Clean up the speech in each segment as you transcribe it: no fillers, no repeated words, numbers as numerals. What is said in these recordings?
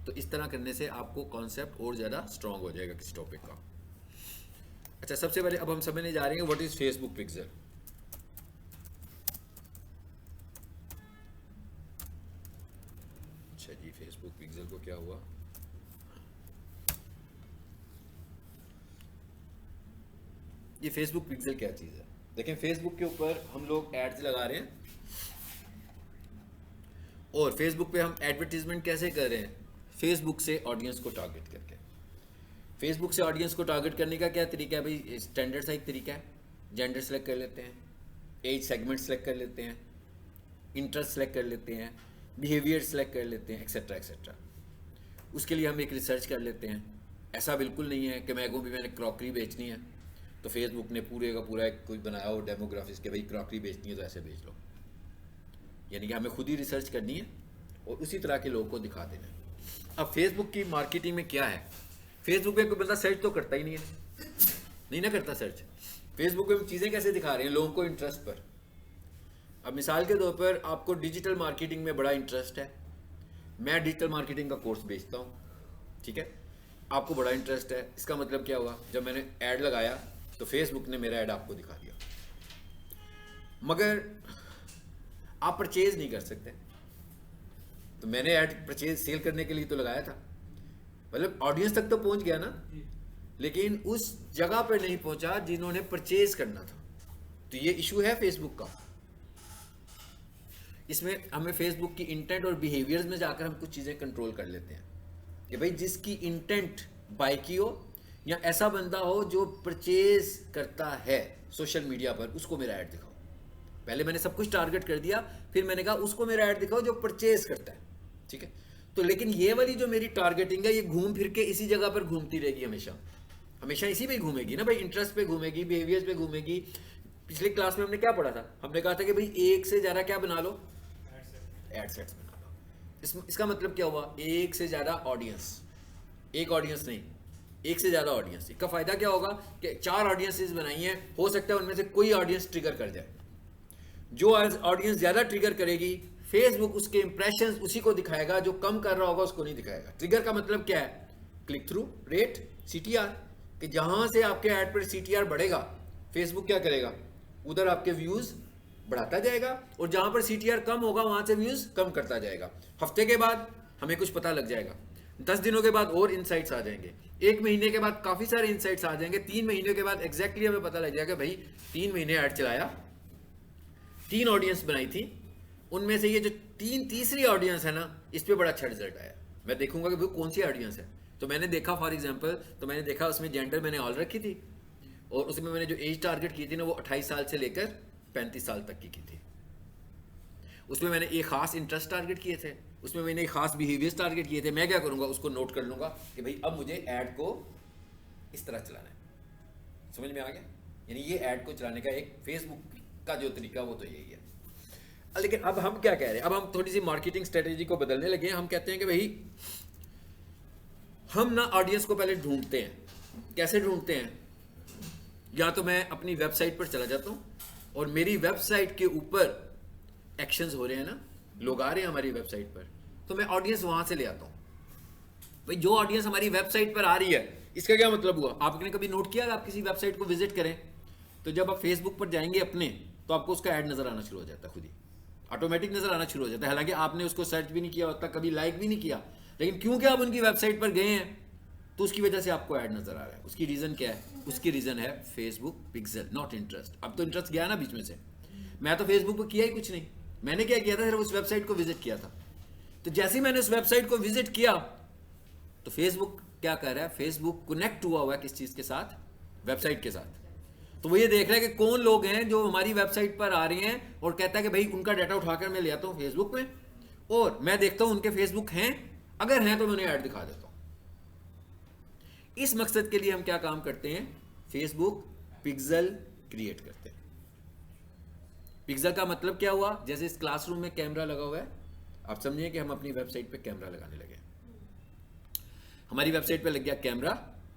तो इस तरह करने से आपको कॉन्सेप्ट और ज़्यादा स्ट्रांग हो जाएगा किसी टॉपिक का। अच्छा, सबसे पहले अब हम समझने जा रहे हैं व्हाट इज़ फेसबुक पिक्सल। अच्छा जी, फेसबुक पिक्सल को क्या हुआ? ये फेसबुक पिक्सल क्या चीज़ है? देखें, फेसबुक के ऊपर हम लोग एड्स लगा रहे हैं और फेसबुक पे हम एडवर्टीजमेंट कैसे कर रहे हैं? फेसबुक से ऑडियंस को टारगेट करके। फेसबुक से ऑडियंस को टारगेट करने का क्या तरीका है भाई? स्टैंडर्ड सा एक तरीका है, जेंडर सेलेक्ट कर लेते हैं, एज सेगमेंट सेलेक्ट कर लेते हैं, इंटरेस्ट सेलेक्ट कर लेते हैं, बिहेवियर सेलेक्ट कर लेते हैं, एक्सेट्रा एक्सेट्रा। उसके लिए हम एक रिसर्च कर लेते हैं। ऐसा बिल्कुल नहीं है कि मैंने क्रॉकरी बेचनी है तो फेसबुक ने पूरे का पूरा एक कोई बनाया हो डेमोग्राफिक्स के भाई क्रॉकरी बेचनी है तो ऐसे बेच लो। यानी कि हमें खुद ही रिसर्च करनी है और उसी तरह के लोगों को दिखा देना है। अब फेसबुक की मार्केटिंग में क्या है? फेसबुक पे कोई बंदा सर्च तो करता ही नहीं है, नहीं ना करता सर्च। फेसबुक पे हम चीज़ें कैसे दिखा रहे हैं लोगों को? इंटरेस्ट पर। अब मिसाल के तौर पर आपको डिजिटल मार्केटिंग में बड़ा इंटरेस्ट है, मैं डिजिटल मार्केटिंग का कोर्स बेचता हूँ, ठीक है, आपको बड़ा इंटरेस्ट है। इसका मतलब क्या हुआ? जब मैंने ऐड लगाया तो फेसबुक ने मेरा ऐड आपको दिखा दिया, मगर आप परचेज नहीं कर सकते। तो मैंने ऐड परचेज सेल करने के लिए तो लगाया था, मतलब ऑडियंस तक तो पहुंच गया ना, लेकिन उस जगह पर नहीं पहुंचा जिन्होंने परचेज करना था। तो ये इशू है फेसबुक का। इसमें हमें फेसबुक की इंटेंट और बिहेवियर्स में जाकर हम कुछ चीज़ें कंट्रोल कर लेते हैं कि भाई जिसकी इंटेंट बाय की हो या ऐसा बंदा हो जो परचेज करता है सोशल मीडिया पर, उसको मेरा ऐड दिखाओ। पहले मैंने सब कुछ टारगेट कर दिया, फिर मैंने कहा उसको मेरा ऐड दिखाओ जो परचेज करता है, ठीक है। तो लेकिन ये वाली जो मेरी टारगेटिंग है ये घूम फिर के इसी जगह पर घूमती रहेगी, हमेशा हमेशा इसी पे घूमेगी ना भाई, इंटरेस्ट पे घूमेगी, बिहेवियर्स पे घूमेगी। पिछली क्लास में हमने क्या पढ़ा था? हमने कहा था कि भाई एक से ज़्यादा क्या बना लो? एड सेट्स बना लो। इसका मतलब क्या हुआ? एक से ज़्यादा ऑडियंस, एक ऑडियंस नहीं, एक से ज़्यादा ऑडियंस। इसका फ़ायदा क्या होगा कि 4 ऑडियंसेस बनाई हैं, हो सकता है उनमें से कोई ऑडियंस ट्रिगर कर जाए। जो ऑडियंस ज़्यादा ट्रिगर करेगी फेसबुक उसके इंप्रेशंस उसी को दिखाएगा, जो कम कर रहा होगा उसको नहीं दिखाएगा। ट्रिगर का मतलब क्या है? क्लिक थ्रू रेट, CTR, कि जहां से आपके ऐड पर CTR बढ़ेगा फेसबुक क्या करेगा? उधर आपके व्यूज़ बढ़ाता जाएगा, और जहां पर CTR कम होगा वहां से व्यूज़ कम करता जाएगा। हफ्ते के बाद हमें कुछ पता लग जाएगा, 10 दिनों के बाद और इनसाइट्स आ जाएंगे, 1 महीने के बाद काफ़ी सारे इनसाइट्स आ जाएंगे, 3 महीने के बाद एग्जैक्टली हमें पता लग जाएगा भाई 3 महीने ऐड चलाया, 3 ऑडियंस बनाई थी, उनमें से ये जो तीसरी ऑडियंस है ना, इस पर बड़ा अच्छा रिजल्ट आया। मैं देखूंगा कि भाई कौन सी ऑडियंस है। तो मैंने देखा फॉर एग्जांपल, तो मैंने देखा उसमें जेंडर मैंने ऑल रखी थी, और उसमें मैंने जो एज टारगेट की थी ना वो 28 साल से लेकर 35 साल तक की थी। उसमें मैंने एक खास इंटरेस्ट टारगेट किए थे, उसमें मैंने एक खास बिहेवियर्स टारगेट किए थे। मैं क्या करूंगा? उसको नोट कर लूंगा कि भाई अब मुझे ऐड को इस तरह चलाना है। समझ में आ गया? यानी ये ऐड को चलाने का एक फेसबुक का जो तरीका वो तो यही है। लेकिन अब हम क्या कह रहे हैं? अब हम थोड़ी सी मार्केटिंग स्ट्रेटेजी को बदलने लगे हैं। हम कहते हैं कि भाई हम ना ऑडियंस को पहले ढूंढते हैं। कैसे ढूंढते हैं? या तो मैं अपनी वेबसाइट पर चला जाता हूं और मेरी वेबसाइट के ऊपर एक्शंस हो रहे हैं ना, लोग आ रहे हैं हमारी वेबसाइट पर, तो मैं ऑडियंस वहां से ले आता हूं। भाई जो ऑडियंस हमारी वेबसाइट पर आ रही है, इसका क्या मतलब हुआ? आपने कभी नोट किया? आप किसी वेबसाइट को विजिट करें तो जब आप फेसबुक पर जाएंगे अपने, तो आपको उसका ऐड नजर आना शुरू हो जाता है, खुद ही ऑटोमेटिक नजर आना शुरू हो जाता है। हालांकि आपने उसको सर्च भी नहीं किया होता, कभी लाइक भी नहीं किया, लेकिन क्योंकि आप उनकी वेबसाइट पर गए हैं तो उसकी वजह से आपको ऐड नजर आ रहा है। उसकी रीजन क्या है? उसकी रीजन है फेसबुक पिक्सल, नॉट इंटरेस्ट। अब तो इंटरेस्ट गया ना बीच में से। मैं तो फेसबुक पर किया ही कुछ नहीं, मैंने क्या किया था? सिर्फ उस वेबसाइट को विजिट किया था। तो जैसे ही मैंने उस वेबसाइट को विजिट किया तो फेसबुक क्या कर रहा है? फेसबुक कनेक्ट हुआ है किस चीज के साथ? वेबसाइट के साथ। तो वो ये देख रहा है कि कौन लोग हैं जो हमारी वेबसाइट पर आ रहे हैं, और कहता है कि भाई उनका डाटा उठाकर मैं ले आता हूं फेसबुक में, और मैं देखता हूं उनके फेसबुक हैं, अगर हैं तो मैं उन्हें ऐड दिखा देता हूं। इस मकसद के लिए हम क्या काम करते हैं? फेसबुक पिक्सल क्रिएट करते हैं। पिक्सल का मतलब क्या हुआ? जैसे इस क्लासरूम में कैमरा लगा हुआ है, आप समझिए कि हम अपनी वेबसाइट पे कैमरा लगाने लगे। हमारी वेबसाइट पे लग गया कैमरा।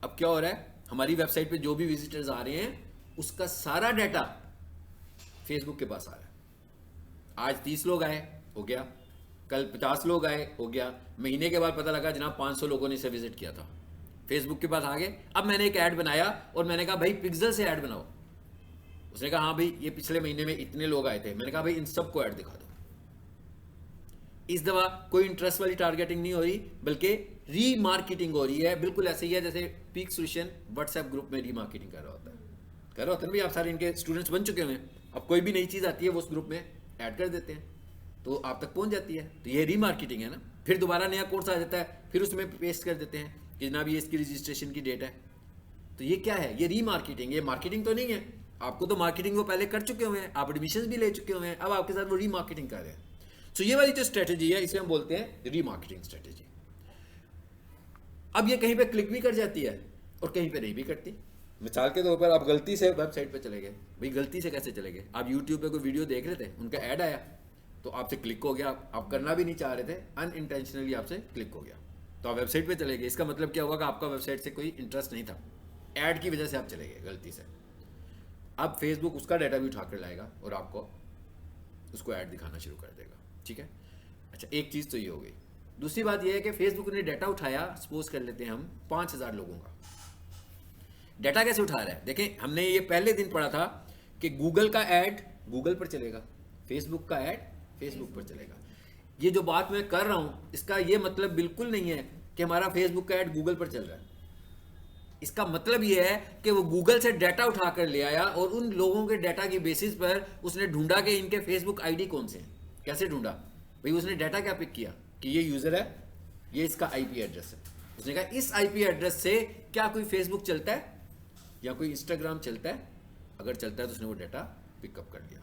अब क्या हो रहा है? हमारी वेबसाइट पे जो भी विजिटर्स आ रहे हैं उसका सारा डाटा फेसबुक के पास आ रहा है। आज 30 लोग आए, हो गया, कल 50 लोग आए, हो गया। महीने के बाद पता लगा जनाब 500 लोगों ने इसे विजिट किया था। फेसबुक के पास आ गए। अब मैंने एक ऐड बनाया और मैंने कहा भाई पिक्सल से ऐड बनाओ। उसने कहा हाँ भाई ये पिछले महीने में इतने लोग आए थे। मैंने कहा भाई इन सबको ऐड दिखा दो। इस दफा कोई इंटरेस्ट वाली टारगेटिंग नहीं हो रही, बल्कि रीमार्केटिंग हो रही है। बिल्कुल ऐसे ही है जैसे पीक सोल्यूशन व्हाट्सएप ग्रुप में रीमार्केटिंग कर रहा होता है। कर रहा होता है ना भाई, आप सारे इनके स्टूडेंट्स बन चुके हुए हैं। अब कोई भी नई चीज़ आती है वो उस ग्रुप में ऐड कर देते हैं तो आप तक पहुंच जाती है। तो ये रीमार्केटिंग है ना। फिर दोबारा नया कोर्स आ जाता है, फिर उसमें पेस्ट कर देते हैं कि जनाब ये इसकी रजिस्ट्रेशन की डेट है। तो ये क्या है? ये रीमार्केटिंग। ये मार्केटिंग तो नहीं है। आपको तो मार्केटिंग वो पहले कर चुके हुए हैं, आप एडमिशन भी ले चुके हुए हैं, अब आपके साथ वो रीमार्केटिंग कर रहे हैं। सो ये वाली जो स्ट्रेटेजी है इसे हम बोलते हैं रीमार्केटिंग स्ट्रेटेजी। अब ये कहीं पे क्लिक भी कर जाती है और कहीं पे नहीं भी करती। मिसाल के तौर पर आप गलती से वेबसाइट पे चले गए। भाई गलती से कैसे चले गए? आप यूट्यूब पे कोई वीडियो देख रहे थे, उनका ऐड आया तो आपसे क्लिक हो गया। आप करना भी नहीं चाह रहे थे, अनइंटेंशनली आपसे क्लिक हो गया तो आप वेबसाइट पे चले गए। इसका मतलब क्या हुआ कि आपका वेबसाइट से कोई इंटरेस्ट नहीं था, ऐड की वजह से आप चले गए गलती से। अब फेसबुक उसका डाटा भी उठा कर लाएगा और आपको उसको ऐड दिखाना शुरू कर देगा। ठीक है, अच्छा एक चीज़ तो ये हो गई। दूसरी बात ये है कि फेसबुक ने डाटा उठाया, सपोज कर लेते हैं हम 5000 लोगों का डाटा। कैसे उठा रहा है देखें, हमने ये पहले दिन पढ़ा था कि गूगल का ऐड गूगल पर चलेगा, फेसबुक का ऐड फेसबुक पर चलेगा। ये जो बात मैं कर रहा हूं इसका ये मतलब बिल्कुल नहीं है कि हमारा फेसबुक का ऐड गूगल पर चल रहा है। इसका मतलब ये है कि वो गूगल से डाटा उठा कर ले आया और उन लोगों के डाटा की बेसिस पर उसने ढूंढा कि इनके फेसबुक आईडी कौन से हैं। कैसे ढूंढा भाई? उसने डाटा क्या पिक किया कि ये यूजर है, ये इसका आईपी एड्रेस है। उसने कहा इस आईपी एड्रेस से क्या कोई फेसबुक चलता है या कोई इंस्टाग्राम चलता है? अगर चलता है तो उसने वो डाटा पिकअप कर लिया,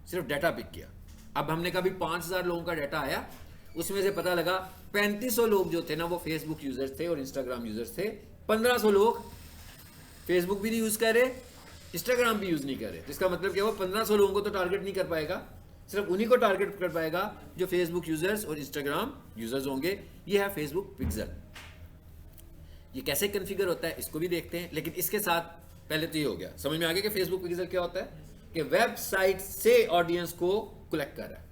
सिर्फ डाटा पिक किया। अब हमने कहा 5000 लोगों का डाटा आया, उसमें से पता लगा 3500 लोग जो थे ना वो फेसबुक यूजर्स थे और इंस्टाग्राम यूजर्स थे। 1500 लोग फेसबुक भी नहीं यूज कर रहे, इंस्टाग्राम भी यूज नहीं कर रहे। तो इसका मतलब क्या हुआ? 1500 लोगों को तो टारगेट नहीं कर पाएगा, सिर्फ उन्हीं को टारगेट कर पाएगा जो फेसबुक यूजर्स और इंस्टाग्राम यूजर्स होंगे। ये है फेसबुक पिक्सल। ये कैसे कॉन्फ़िगर होता है इसको भी देखते हैं, लेकिन इसके साथ पहले तो ये हो गया, समझ में आ गया कि फेसबुक पिक्सल क्या होता है कि वेबसाइट से ऑडियंस को कलेक्ट कर रहा है।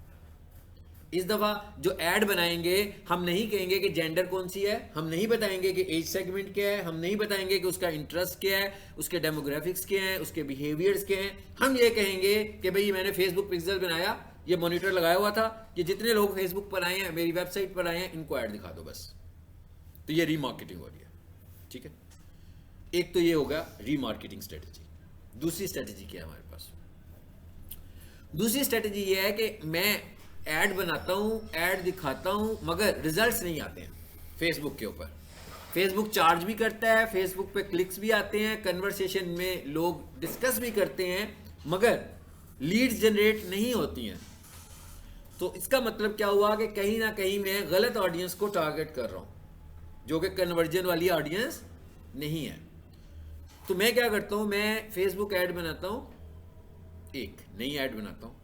इस दफा जो ऐड बनाएंगे हम नहीं कहेंगे कि जेंडर कौन सी है, हम नहीं बताएंगे कि एज सेगमेंट क्या है, हम नहीं बताएंगे कि उसका इंटरेस्ट क्या है, उसके डेमोग्राफिक्स क्या हैं, उसके बिहेवियर्स क्या हैं। हम ये कहेंगे कि भाई मैंने फेसबुक पिक्सल बनाया, ये मॉनिटर लगाया हुआ था, ये जितने लोग फेसबुक पर आए हैं, मेरी वेबसाइट पर आए हैं, इनको ऐड दिखा दो बस। तो ये रीमार्केटिंग हो रही है। ठीक है, एक तो ये होगा रीमार्केटिंग स्ट्रेटेजी। दूसरी स्ट्रेटेजी क्या है हमारे पास? दूसरी स्ट्रेटेजी ये है कि मैं ऐड बनाता हूं, ऐड दिखाता हूं, मगर रिजल्ट्स नहीं आते हैं फेसबुक के ऊपर। फेसबुक चार्ज भी करता है, फेसबुक पे क्लिक्स भी आते हैं, कन्वर्सेशन में लोग डिस्कस भी करते हैं, मगर लीड्स जनरेट नहीं होती हैं। तो इसका मतलब क्या हुआ कि कहीं ना कहीं मैं गलत ऑडियंस को टारगेट कर रहा हूं, जो कि कन्वर्जन वाली ऑडियंस नहीं है। तो मैं क्या करता हूं, मैं फेसबुक ऐड बनाता हूं, एक नई ऐड बनाता हूं।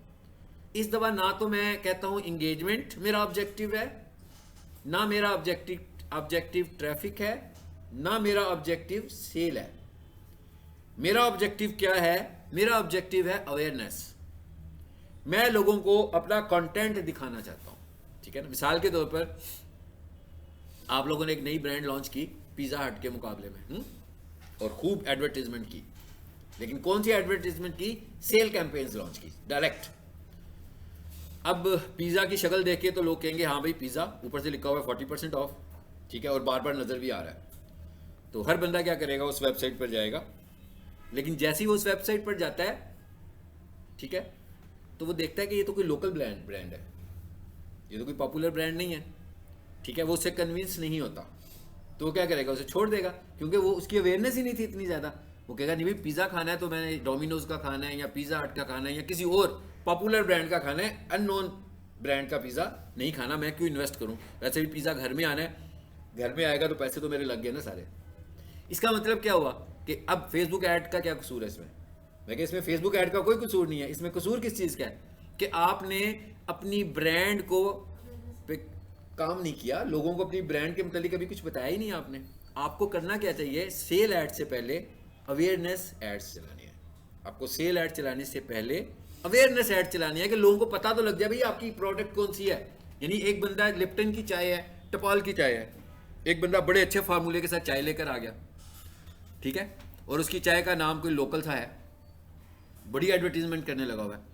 इस दफा ना तो मैं कहता हूं इंगेजमेंट मेरा ऑब्जेक्टिव है, ना मेरा ऑब्जेक्टिव ट्रैफिक है, ना मेरा ऑब्जेक्टिव सेल है। मेरा ऑब्जेक्टिव क्या है? मेरा ऑब्जेक्टिव है अवेयरनेस। मैं लोगों को अपना कंटेंट दिखाना चाहता हूं। ठीक है ना, मिसाल के तौर पर आप लोगों ने एक नई ब्रांड लॉन्च की पिज़्ज़ा हट के मुकाबले में, और खूब एडवर्टीजमेंट की, लेकिन कौन सी एडवर्टीजमेंट की? सेल कैंपेन्स लॉन्च की डायरेक्ट। अब पिज़्ज़ा की शक्ल देख के तो लोग कहेंगे हाँ भाई पिज़्ज़ा, ऊपर से लिखा हुआ है 40% ऑफ, ठीक है, और बार बार नज़र भी आ रहा है। तो हर बंदा क्या करेगा? उस वेबसाइट पर जाएगा। लेकिन जैसे ही वो उस वेबसाइट पर जाता है, ठीक है, तो वो देखता है कि ये तो कोई लोकल ब्रांड है, ये तो कोई पॉपुलर ब्रांड नहीं है। ठीक है, वो उससे कन्विंस नहीं होता, तो वो क्या करेगा? उसे छोड़ देगा, क्योंकि वो उसकी अवेयरनेस ही नहीं थी इतनी ज़्यादा। वो कहेगा नहीं भाई पिज़्ज़ा खाना है तो मैंने डोमिनोज का खाना है, या पिज़्ज़ा हट का खाना है, या किसी और पॉपुलर ब्रांड का खाना है, अननोन ब्रांड का पिज़्ज़ा नहीं खाना, मैं क्यों इन्वेस्ट करूं? वैसे भी पिज़्ज़ा घर में आना है, घर में आएगा तो पैसे तो मेरे लग गए ना सारे। इसका मतलब क्या हुआ कि अब फेसबुक ऐड का क्या कसूर है इसमें? मैं कि इसमें फेसबुक ऐड का कोई कसूर नहीं है। इसमें कसूर किस चीज़ का है कि आपने अपनी ब्रांड को पे काम नहीं किया, लोगों को अपनी ब्रांड के मतलब कभी कुछ बताया ही नहीं आपने। आपको करना क्या चाहिए? सेल ऐड से पहले अवेयरनेस एड्स चलानी है। आपको सेल ऐड चलाने से पहले अवेयरनेस ऐड चलानी है कि लोगों को पता तो लग जाए भाई आपकी प्रोडक्ट कौन सी है। यानी एक बंदा लिप्टन की चाय है, टपाल की चाय है, एक बंदा बड़े अच्छे फार्मूले के साथ चाय लेकर आ गया, ठीक है, और उसकी चाय का नाम कोई लोकल सा है, बड़ी एडवर्टीजमेंट करने लगा हुआ है।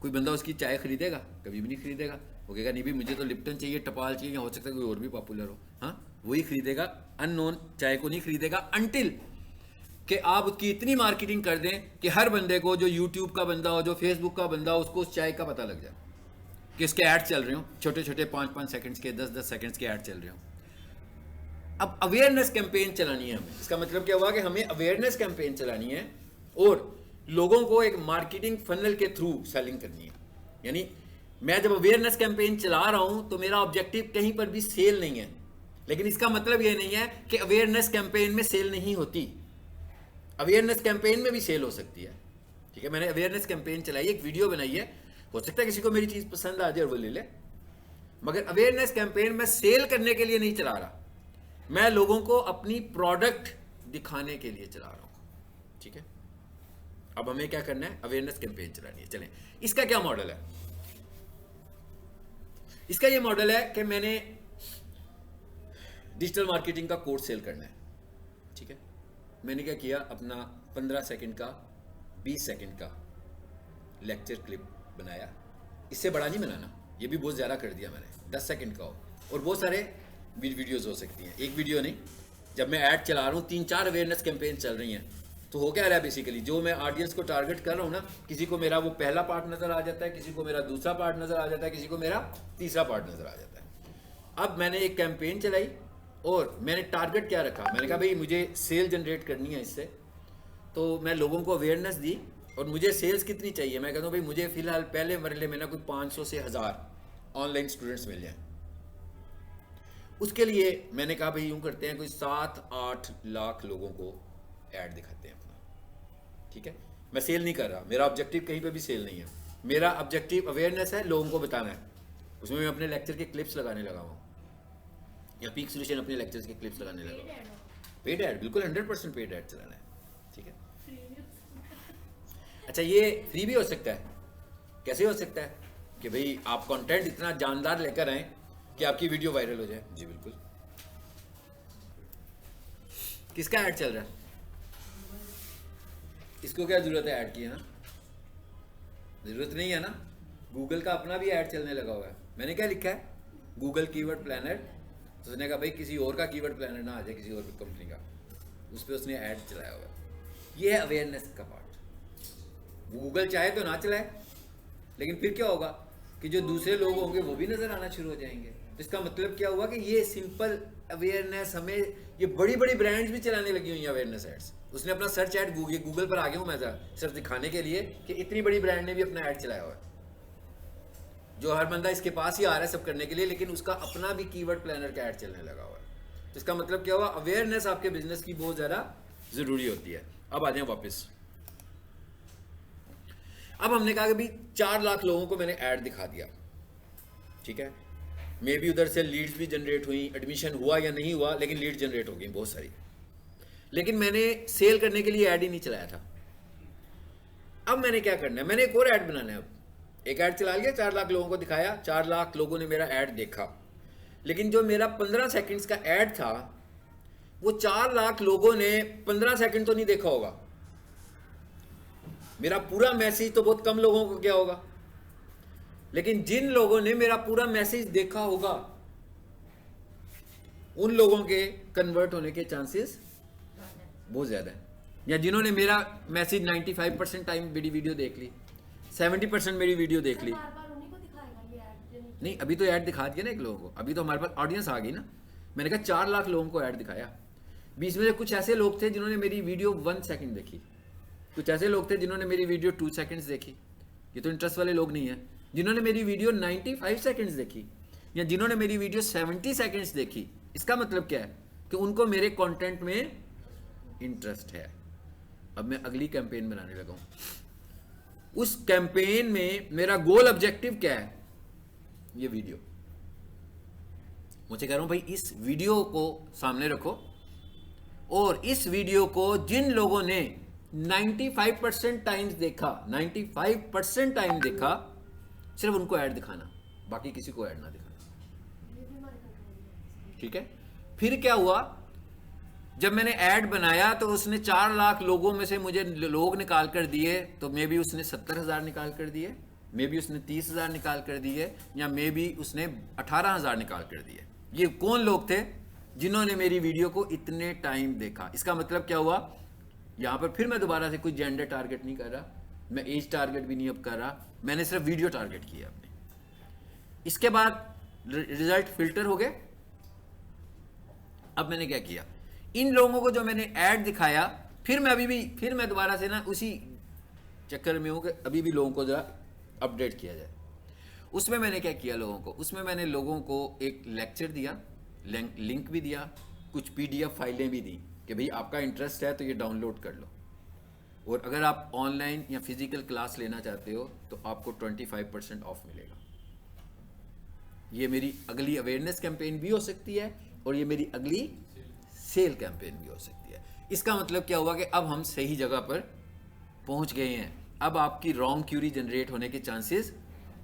कोई बंदा उसकी चाय खरीदेगा? कभी भी नहीं खरीदेगा। वो कहेगा नहीं भी मुझे तो लिप्टन चाहिए, टपाल चाहिए, हो सकता है कोई और भी पॉपुलर हो, हाँ वही खरीदेगा, अननोन चाय को नहीं खरीदेगा अनटिल कि आप उसकी इतनी मार्केटिंग कर दें कि हर बंदे को, जो यूट्यूब का बंदा हो, जो फेसबुक का बंदा हो, उसको उस चाय का पता लग जाए कि इसके ऐड चल रहे हो, छोटे छोटे 5-5 सेकंड्स के, 10-10 सेकंड्स के ऐड चल रहे हो। अब अवेयरनेस कैंपेन चलानी है हमें। इसका मतलब क्या हुआ कि हमें अवेयरनेस कैंपेन चलानी है और लोगों को एक मार्केटिंग फनल के थ्रू सेलिंग करनी है। यानी मैं जब अवेयरनेस कैंपेन चला रहा हूं तो मेरा ऑब्जेक्टिव कहीं पर भी सेल नहीं है, लेकिन इसका मतलब यह नहीं है कि अवेयरनेस कैंपेन में सेल नहीं होती। अवेयरनेस कैंपेन में भी सेल हो सकती है, ठीक है। मैंने अवेयरनेस कैंपेन चलाई, एक वीडियो बनाई है, हो सकता है किसी को मेरी चीज पसंद आ जाए और वो ले ले, मगर अवेयरनेस कैंपेन मैं सेल करने के लिए नहीं चला रहा, मैं लोगों को अपनी प्रोडक्ट दिखाने के लिए चला रहा हूं, ठीक है। अब हमें क्या करना है? अवेयरनेस कैंपेन चलानी है। चलें, इसका क्या मॉडल है? इसका ये मॉडल है कि मैंने डिजिटल मार्केटिंग का कोर्स सेल करना है, ठीक है। मैंने क्या किया, अपना 15 सेकंड का, 20 सेकंड का लेक्चर क्लिप बनाया। इससे बड़ा नहीं बनाना, ये भी बहुत ज़्यादा कर दिया मैंने, 10 सेकंड का हो, और बहुत सारे वीडियोस हो सकती हैं, एक वीडियो नहीं। जब मैं ऐड चला रहा हूँ, 3-4 अवेयरनेस कैंपेन चल रही हैं, तो हो क्या रहा है बेसिकली, जो मैं ऑडियंस को टारगेट कर रहा हूँ ना, किसी को मेरा वो पहला पार्ट नज़र आ जाता है, किसी को मेरा दूसरा पार्ट नज़र आ जाता है, किसी को मेरा तीसरा पार्ट नज़र आ जाता है। अब मैंने एक कैंपेन चलाई और मैंने टारगेट क्या रखा, मैंने कहा भाई मुझे सेल जनरेट करनी है इससे, तो मैं लोगों को अवेयरनेस दी। और मुझे सेल्स कितनी चाहिए? मैं कहता हूँ भाई मुझे फ़िलहाल पहले मरले में ना कोई 500 से 1000 ऑनलाइन स्टूडेंट्स मिल जाएँ। उसके लिए मैंने कहा भाई यूँ करते हैं, कोई 7-8 लाख लोगों को ऐड दिखाते हैं अपना, ठीक है। मैं सेल नहीं कर रहा, मेरा ऑब्जेक्टिव कहीं पे भी सेल नहीं है, मेरा ऑब्जेक्टिव अवेयरनेस है, लोगों को बताना है। उसमें मैं अपने लेक्चर के क्लिप्स लगाने लगा हूँ, या पीक सोल्यूशन अपने लेक्चर्स के क्लिप्स लगाने लगा हूँ। पेड ऐड, बिल्कुल 100% पेड ऐड चलाना है, ठीक है। अच्छा, ये फ्री भी हो सकता है। कैसे हो सकता है? कि भाई आप कंटेंट इतना जानदार लेकर आए कि आपकी वीडियो वायरल हो जाए। जी बिल्कुल। किसका ऐड चल रहा है? इसको क्या जरूरत है ऐड की, है ना? जरूरत नहीं है ना। गूगल का अपना भी ऐड चलने लगा हुआ है। मैंने क्या लिखा है? Google keyword planner. तो उसने कहा भाई किसी और का कीवर्ड प्लानर ना आ जाए, किसी और कंपनी का, उस पर उसने ऐड चलाया हुआ है। ये है अवेयरनेस का पार्ट। गूगल चाहे तो ना चलाए, लेकिन फिर क्या होगा कि जो दूसरे लोग होंगे वो भी नजर आना शुरू हो जाएंगे। तो इसका मतलब क्या हुआ कि ये सिंपल अवेयरनेस हमें, ये बड़ी बड़ी ब्रांड्स भी चलाने लगी हुई हैं अवेयरनेस एड्स। उसने अपना सर्च ऐड गूगल पर आ गया हूँ मैं सिर्फ दिखाने के लिए कि इतनी बड़ी ब्रांड ने भी अपना ऐड चलाया हुआ है, जो हर बंदा इसके पास ही आ रहा है सब करने के लिए, लेकिन उसका अपना भी कीवर्ड प्लानर का ऐड चलने लगा हुआ है। तो इसका मतलब क्या हुआ, अवेयरनेस आपके बिजनेस की बहुत ज़्यादा ज़रूरी होती है। अब आ जाए वापस। अब हमने कहा कि भाई 4 लाख लोगों को मैंने ऐड दिखा दिया, ठीक है। मे भी उधर से लीड्स भी जनरेट हुई, एडमिशन हुआ या नहीं हुआ, लेकिन लीड जनरेट हो गई बहुत सारी, लेकिन मैंने सेल करने के लिए ऐड ही नहीं चलाया था। अब मैंने क्या करना है, मैंने एक और ऐड बनाना है। अब एक ऐड चला लिया, 4 लाख लोगों को दिखाया, 4 लाख लोगों ने मेरा ऐड देखा, लेकिन जो मेरा 15 सेकंड्स का ऐड था वो 4 लाख लोगों ने 15 सेकंड तो नहीं देखा होगा। मेरा पूरा मैसेज तो बहुत कम लोगों को क्या होगा, लेकिन जिन लोगों ने मेरा पूरा मैसेज देखा होगा उन लोगों के कन्वर्ट होने के चांसेस बहुत ज़्यादा है। या जिन्होंने मेरा मैसेज 95% टाइम मेरी वीडियो देख ली, 70% मेरी वीडियो देख ली, नहीं अभी तो ऐड दिखा दिया ना एक लोगों को, अभी तो हमारे पास ऑडियंस आ गई ना। मैंने कहा 4 लाख लोगों को ऐड दिखाया, बीच में से कुछ ऐसे लोग थे जिन्होंने मेरी वीडियो 1 सेकंड देखी, कुछ ऐसे लोग थे जिन्होंने मेरी वीडियो 2 सेकंड्स देखी। ये तो इंटरेस्ट वाले लोग नहीं है। जिन्होंने मेरी वीडियो 95 सेकंड्स देखी या जिन्होंने मेरी वीडियो 70 सेकंड्स देखी, इसका मतलब क्या है कि उनको मेरे कंटेंट में इंटरेस्ट है। अब मैं अगली कैंपेन बनाने लगा हूं। उस कैंपेन में मेरा गोल ऑब्जेक्टिव क्या है, ये वीडियो। मुझे कह रहा हूं भाई इस वीडियो को सामने रखो और इस वीडियो को जिन लोगों ने 95% टाइम्स देखा, 95% टाइम देखा सिर्फ उनको ऐड दिखाना, बाकी किसी को ऐड ना दिखाना। ठीक है, फिर क्या हुआ, जब मैंने ऐड बनाया तो उसने 4 लाख लोगों में से मुझे लोग निकाल कर दिए, तो मे बी उसने 70,000 निकाल कर दिए, मे बी उसने 30,000 निकाल कर दिए, या मे बी उसने 18,000 निकाल कर दिए। ये कौन लोग थे जिन्होंने मेरी वीडियो को इतने टाइम देखा? इसका मतलब क्या हुआ, यहां पर फिर मैं दोबारा से कोई जेंडर टारगेट नहीं कर रहा, मैं एज टारगेट भी नहीं अब कर रहा, मैंने सिर्फ वीडियो टारगेट किया अपने। इसके बाद रिजल्ट फिल्टर हो गए। अब मैंने क्या किया, इन लोगों को जो मैंने ऐड दिखाया, फिर मैं दोबारा से ना उसी चक्कर में हूं कि अभी भी लोगों को जरा अपडेट किया जाए। उसमें मैंने क्या किया लोगों को, उसमें मैंने लोगों को एक लेक्चर दिया, लिंक भी दिया, कुछ PDF फाइलें भी दी कि भाई आपका इंटरेस्ट है तो ये डाउनलोड कर लो, और अगर आप ऑनलाइन या फिजिकल क्लास लेना चाहते हो तो आपको 25% ऑफ मिलेगा। ये मेरी अगली अवेयरनेस कैंपेन भी हो सकती है और ये मेरी अगली सेल कैंपेन भी हो सकती है। इसका मतलब क्या हुआ कि अब हम सही जगह पर पहुंच गए हैं। अब आपकी रॉन्ग क्यूरी जनरेट होने के चांसेस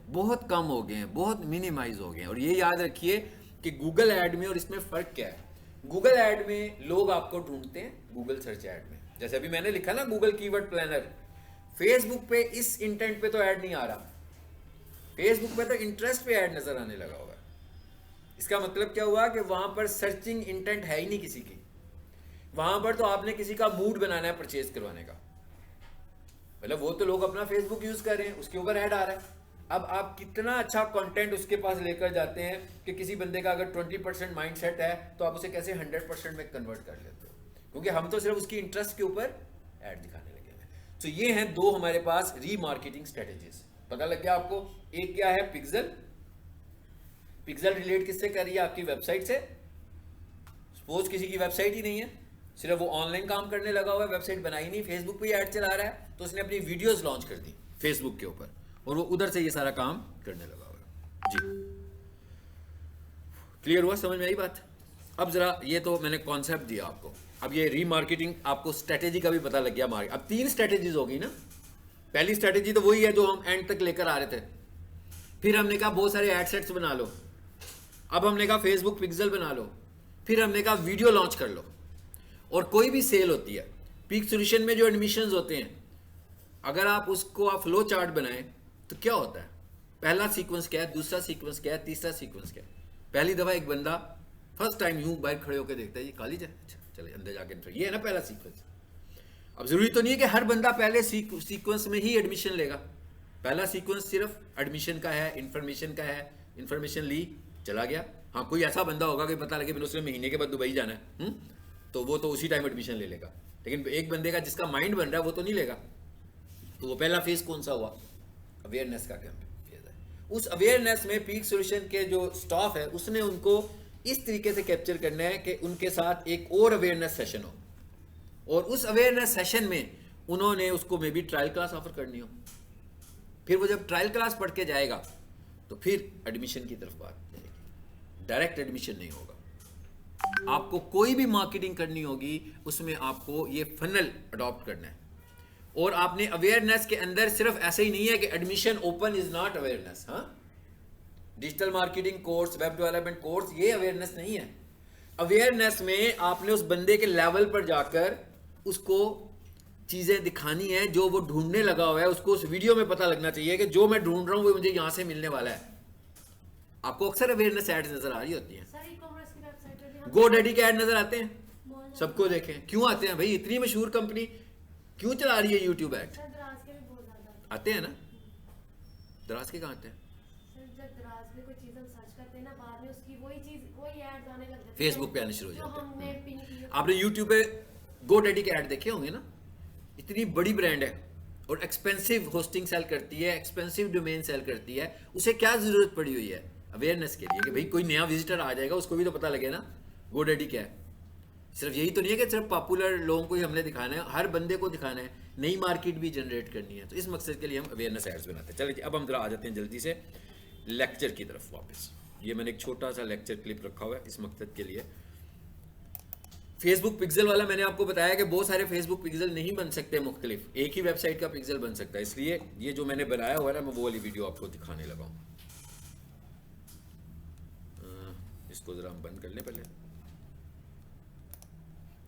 बहुत कम हो गए हैं, बहुत मिनिमाइज हो गए हैं। और ये याद रखिए कि गूगल ऐड में और इसमें फ़र्क क्या है। गूगल ऐड में लोग आपको ढूंढते हैं, गूगल सर्च ऐड में जैसे अभी मैंने लिखा ना गूगल कीवर्ड प्लानर, फेसबुक पे इस इंटेंट पे तो ऐड नहीं आ रहा, फेसबुक पे तो इंटरेस्ट पे ऐड नजर आने लगा हुआ है। इसका मतलब क्या हुआ कि वहां पर सर्चिंग इंटेंट है ही नहीं किसी की, वहां पर तो आपने किसी का मूड बनाना है परचेज करवाने का, मतलब वो तो लोग अपना फेसबुक यूज कर रहे हैं, उसके ऊपर ऐड आ रहा है। अब आप कितना अच्छा कंटेंट उसके पास लेकर जाते हैं कि किसी बंदे का अगर 20% माइंड सेट है तो आप उसे कैसे 100% में कन्वर्ट कर लेते हो, क्योंकि हम तो सिर्फ उसकी इंटरेस्ट के ऊपर ऐड दिखाने लगे हैं। तो ये हैं 2 हमारे पास रीमार्केटिंग स्ट्रेटेजीज। पता लग गया आपको, एक क्या है पिक्सल, पिक्सल रिलेट किससे कर रही है, आपकी वेबसाइट से। सपोज किसी की वेबसाइट ही नहीं है, सिर्फ वो ऑनलाइन काम करने लगा हुआ है, वेबसाइट बनाई नहीं, फेसबुक पे ऐड चला रहा है, तो उसने अपनी वीडियोस लॉन्च कर दी फेसबुक के ऊपर और वो उधर से ये सारा काम करने लगा हुआ है। जी क्लियर हुआ, समझ में आई बात? अब जरा ये तो मैंने कॉन्सेप्ट दिया आपको, अब ये रीमार्केटिंग आपको स्ट्रेटेजी का भी पता लग गया। अब 3 स्ट्रेटेजीज होगी ना। पहली स्ट्रेटेजी तो वही है जो हम एंड तक लेकर आ रहे थे, फिर हमने कहा बहुत सारे एड सेट्स बना लो, अब हमने कहा फेसबुक पिक्सल बना लो, फिर हमने कहा वीडियो लॉन्च कर लो। और कोई भी सेल होती है, पीक सॉल्यूशन में जो एडमिशंस होते हैं, अगर आप उसको आप फ्लो चार्ट बनाएं तो क्या होता है, पहला सीक्वेंस क्या है, दूसरा सीक्वेंस क्या है, तीसरा सीक्वेंस क्या है। पहली दफा एक बंदा फर्स्ट टाइम यूं बाहर खड़े होकर देखता है ये कॉलेज है, अच्छा चले अंदर जाके एंटर, ये है ना पहला सीक्वेंस। अब जरूरी तो नहीं है कि हर बंदा पहले सीक्वेंस में ही एडमिशन लेगा, पहला सीक्वेंस सिर्फ एडमिशन का है, इंफॉर्मेशन का है, इंफॉर्मेशन ली चला गया। हाँ कोई ऐसा बंदा होगा कि पता लगे मैंने उसने महीने के बाद दुबई जाना है, तो वो तो उसी टाइम एडमिशन ले लेगा, लेकिन एक बंदे का जिसका माइंड बन रहा है वो तो नहीं लेगा। तो वो पहला फेज कौन सा हुआ, अवेयरनेस का फेज है। उस अवेयरनेस में पीक सॉल्यूशन के जो स्टाफ है उसने उनको इस तरीके से कैप्चर करना है कि उनके साथ एक और अवेयरनेस सेशन हो, और उस अवेयरनेस सेशन में उन्होंने उसको may be trial class offer करनी हो। फिर वो जब ट्रायल क्लास पढ़ के जाएगा तो फिर एडमिशन की तरफ बात जाएगी, डायरेक्ट एडमिशन नहीं होगा। आपको कोई भी मार्केटिंग करनी होगी उसमें आपको ये फनल अडॉप्ट करना है। और आपने अवेयरनेस के अंदर सिर्फ ऐसे ही नहीं है कि admission open is not awareness, हाँ digital marketing course, web development course, ये अवेयरनेस नहीं है। अवेयरनेस में आपने उस बंदे के लेवल पर जाकर उसको चीजें दिखानी है जो वो ढूंढने लगा हुआ है, उसको उस वीडियो में पता लगना चाहिए कि जो मैं ढूंढ रहा हूं वो मुझे यहां से मिलने वाला है। आपको अक्सर अवेयरनेस एड्स नजर आ रही होती हैं, GoDaddy के ऐड नजर आते हैं, सबको देखें, क्यों आते हैं भाई, इतनी मशहूर कंपनी क्यों चला रही है यूट्यूब ऐड, आते हैं ना। दराज के कहाँ आते हैं, फेसबुक पे आने शुरू हो जाते हैं। आपने यूट्यूब पे GoDaddy के ऐड देखे होंगे ना, इतनी बड़ी ब्रांड है और एक्सपेंसिव होस्टिंग सेल करती है, एक्सपेंसिव डोमेन सेल करती है, उसे क्या जरूरत पड़ी हुई है अवेयरनेस के लिए कि भाई कोई नया विजिटर आ जाएगा उसको भी तो पता लगे ना GoDaddy क्या है। सिर्फ यही तो नहीं है कि सिर्फ पॉपुलर लोगों को ही हमने दिखाना है, हर बंदे को दिखाना है, नई मार्केट भी जनरेट करनी है। तो इस मकसद के लिए हम अवेयरनेस एड्स बनाते हैं। चलिए अब हम जरा आ जाते हैं जल्दी से लेक्चर की तरफ वापस। ये मैंने एक छोटा सा लेक्चर क्लिप रखा हुआ है इस मकसद के लिए। फेसबुक पिक्सल वाला मैंने आपको बताया कि बहुत सारे फेसबुक पिक्सल नहीं बन सकते मुख्तलिफ, एक ही वेबसाइट का पिक्सल बन सकता है, इसलिए ये जो मैंने बनाया हुआ है ना, मैं वो वाली वीडियो आपको दिखाने लगा हूँ। इसको ज़रा हम बंद कर लें पहले।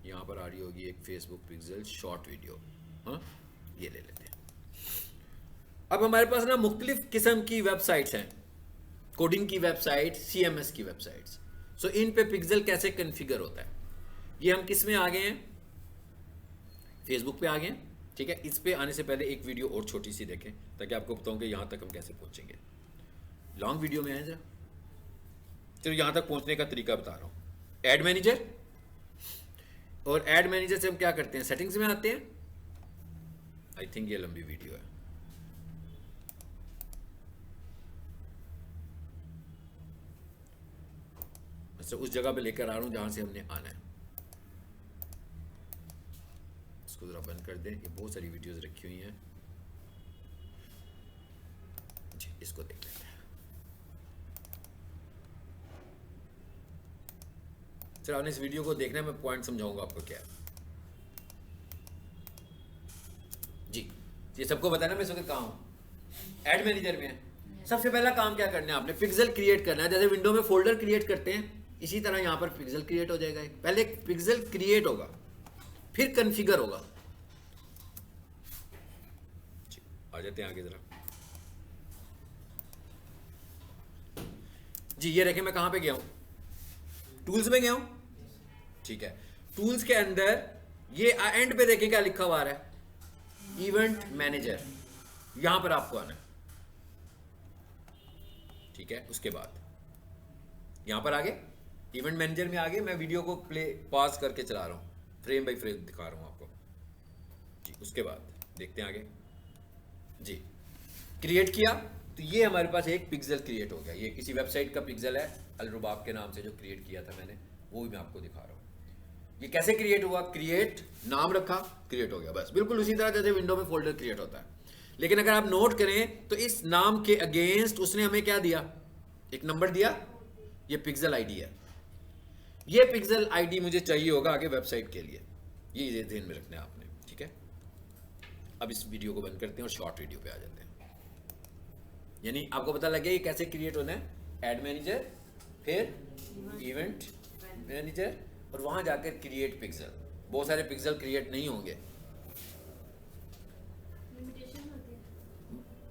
यहाँ पर आ रही होगी एक फेसबुक पिक्सल शॉर्ट वीडियो, हाँ ये ले लेते हैं। अब हमारे पास ना मुख्तलिफ किस्म की वेबसाइट्स हैं, कोडिंग की वेबसाइट, CMS की वेबसाइट्स। सो इन पे पिक्सल कैसे कन्फिगर होता है, ये हम किस में आ गए हैं, फेसबुक पे आ गए हैं, ठीक है। इस पे आने से पहले एक वीडियो और छोटी सी देखें ताकि आपको बताऊं कि यहाँ तक हम कैसे पहुँचेंगे। लॉन्ग वीडियो में आए जरा, चलो यहाँ तक पहुँचने का तरीका बता रहा हूँ। एड मैनेजर, और एड मैनेजर से हम क्या करते हैं, सेटिंग्स में आते हैं। आई थिंक ये लंबी वीडियो है, अच्छा उस जगह पे लेकर आ रहा हूँ जहाँ से हमने आना है। इसको ज़रा बंद कर दें, ये बहुत सारी वीडियोस रखी हुई हैं जी, इसको देख लेते हैं। चलो आपने इस वीडियो को देखना है, मैं पॉइंट समझाऊंगा आपको क्या है जी। ये सबको बताना मैं इस वक्त कहाँ हूँ, एड मैनेजर में है। सबसे पहला काम क्या करना है आपने, पिक्सल क्रिएट करना है। जैसे विंडो में फोल्डर क्रिएट करते हैं, इसी तरह यहाँ पर पिक्सल क्रिएट हो जाएगा। पहले पिक्सल क्रिएट होगा, फिर कॉन्फ़िगर होगा। आ जाते हैं आगे जरा जी। ये देखें मैं कहाँ पे गया हूँ, टूल्स में गया हूँ, ठीक है। टूल्स के अंदर ये एंड पे देखें क्या लिखा हुआ है, इवेंट मैनेजर, यहां पर आपको आना है, ठीक है। उसके बाद यहां पर आगे इवेंट मैनेजर में आगे, मैं वीडियो को प्ले पॉज करके चला रहा हूं, फ्रेम बाय फ्रेम दिखा रहा हूं आपको जी। उसके बाद देखते हैं आगे जी। क्रिएट किया तो ये हमारे पास एक पिक्सल क्रिएट हो गया। ये किसी वेबसाइट का पिक्सल है, अलरुबाब के नाम से जो क्रिएट किया था मैंने, वो भी मैं आपको दिखा रहा हूँ। ये कैसे क्रिएट हुआ, क्रिएट नाम रखा, क्रिएट हो गया, बस बिल्कुल उसी तरह जैसे विंडो में फोल्डर क्रिएट होता है। लेकिन अगर आप नोट करें तो इस नाम के अगेंस्ट उसने हमें क्या दिया, एक नंबर दिया, ये पिक्सल आईडी है। ये पिक्सल आईडी मुझे चाहिए होगा आगे वेबसाइट के लिए, ये ध्यान में रखना है आपने, ठीक है। अब इस वीडियो को बंद करते हैं और शॉर्ट वीडियो पे आ जाते हैं। यानी आपको पता लग गया ये कैसे क्रिएट होना है, एड मैनेजर, फिर इवेंट मैनेजर, और वहां जाकर क्रिएट पिक्सल। बहुत सारे पिक्सल क्रिएट नहीं होंगे,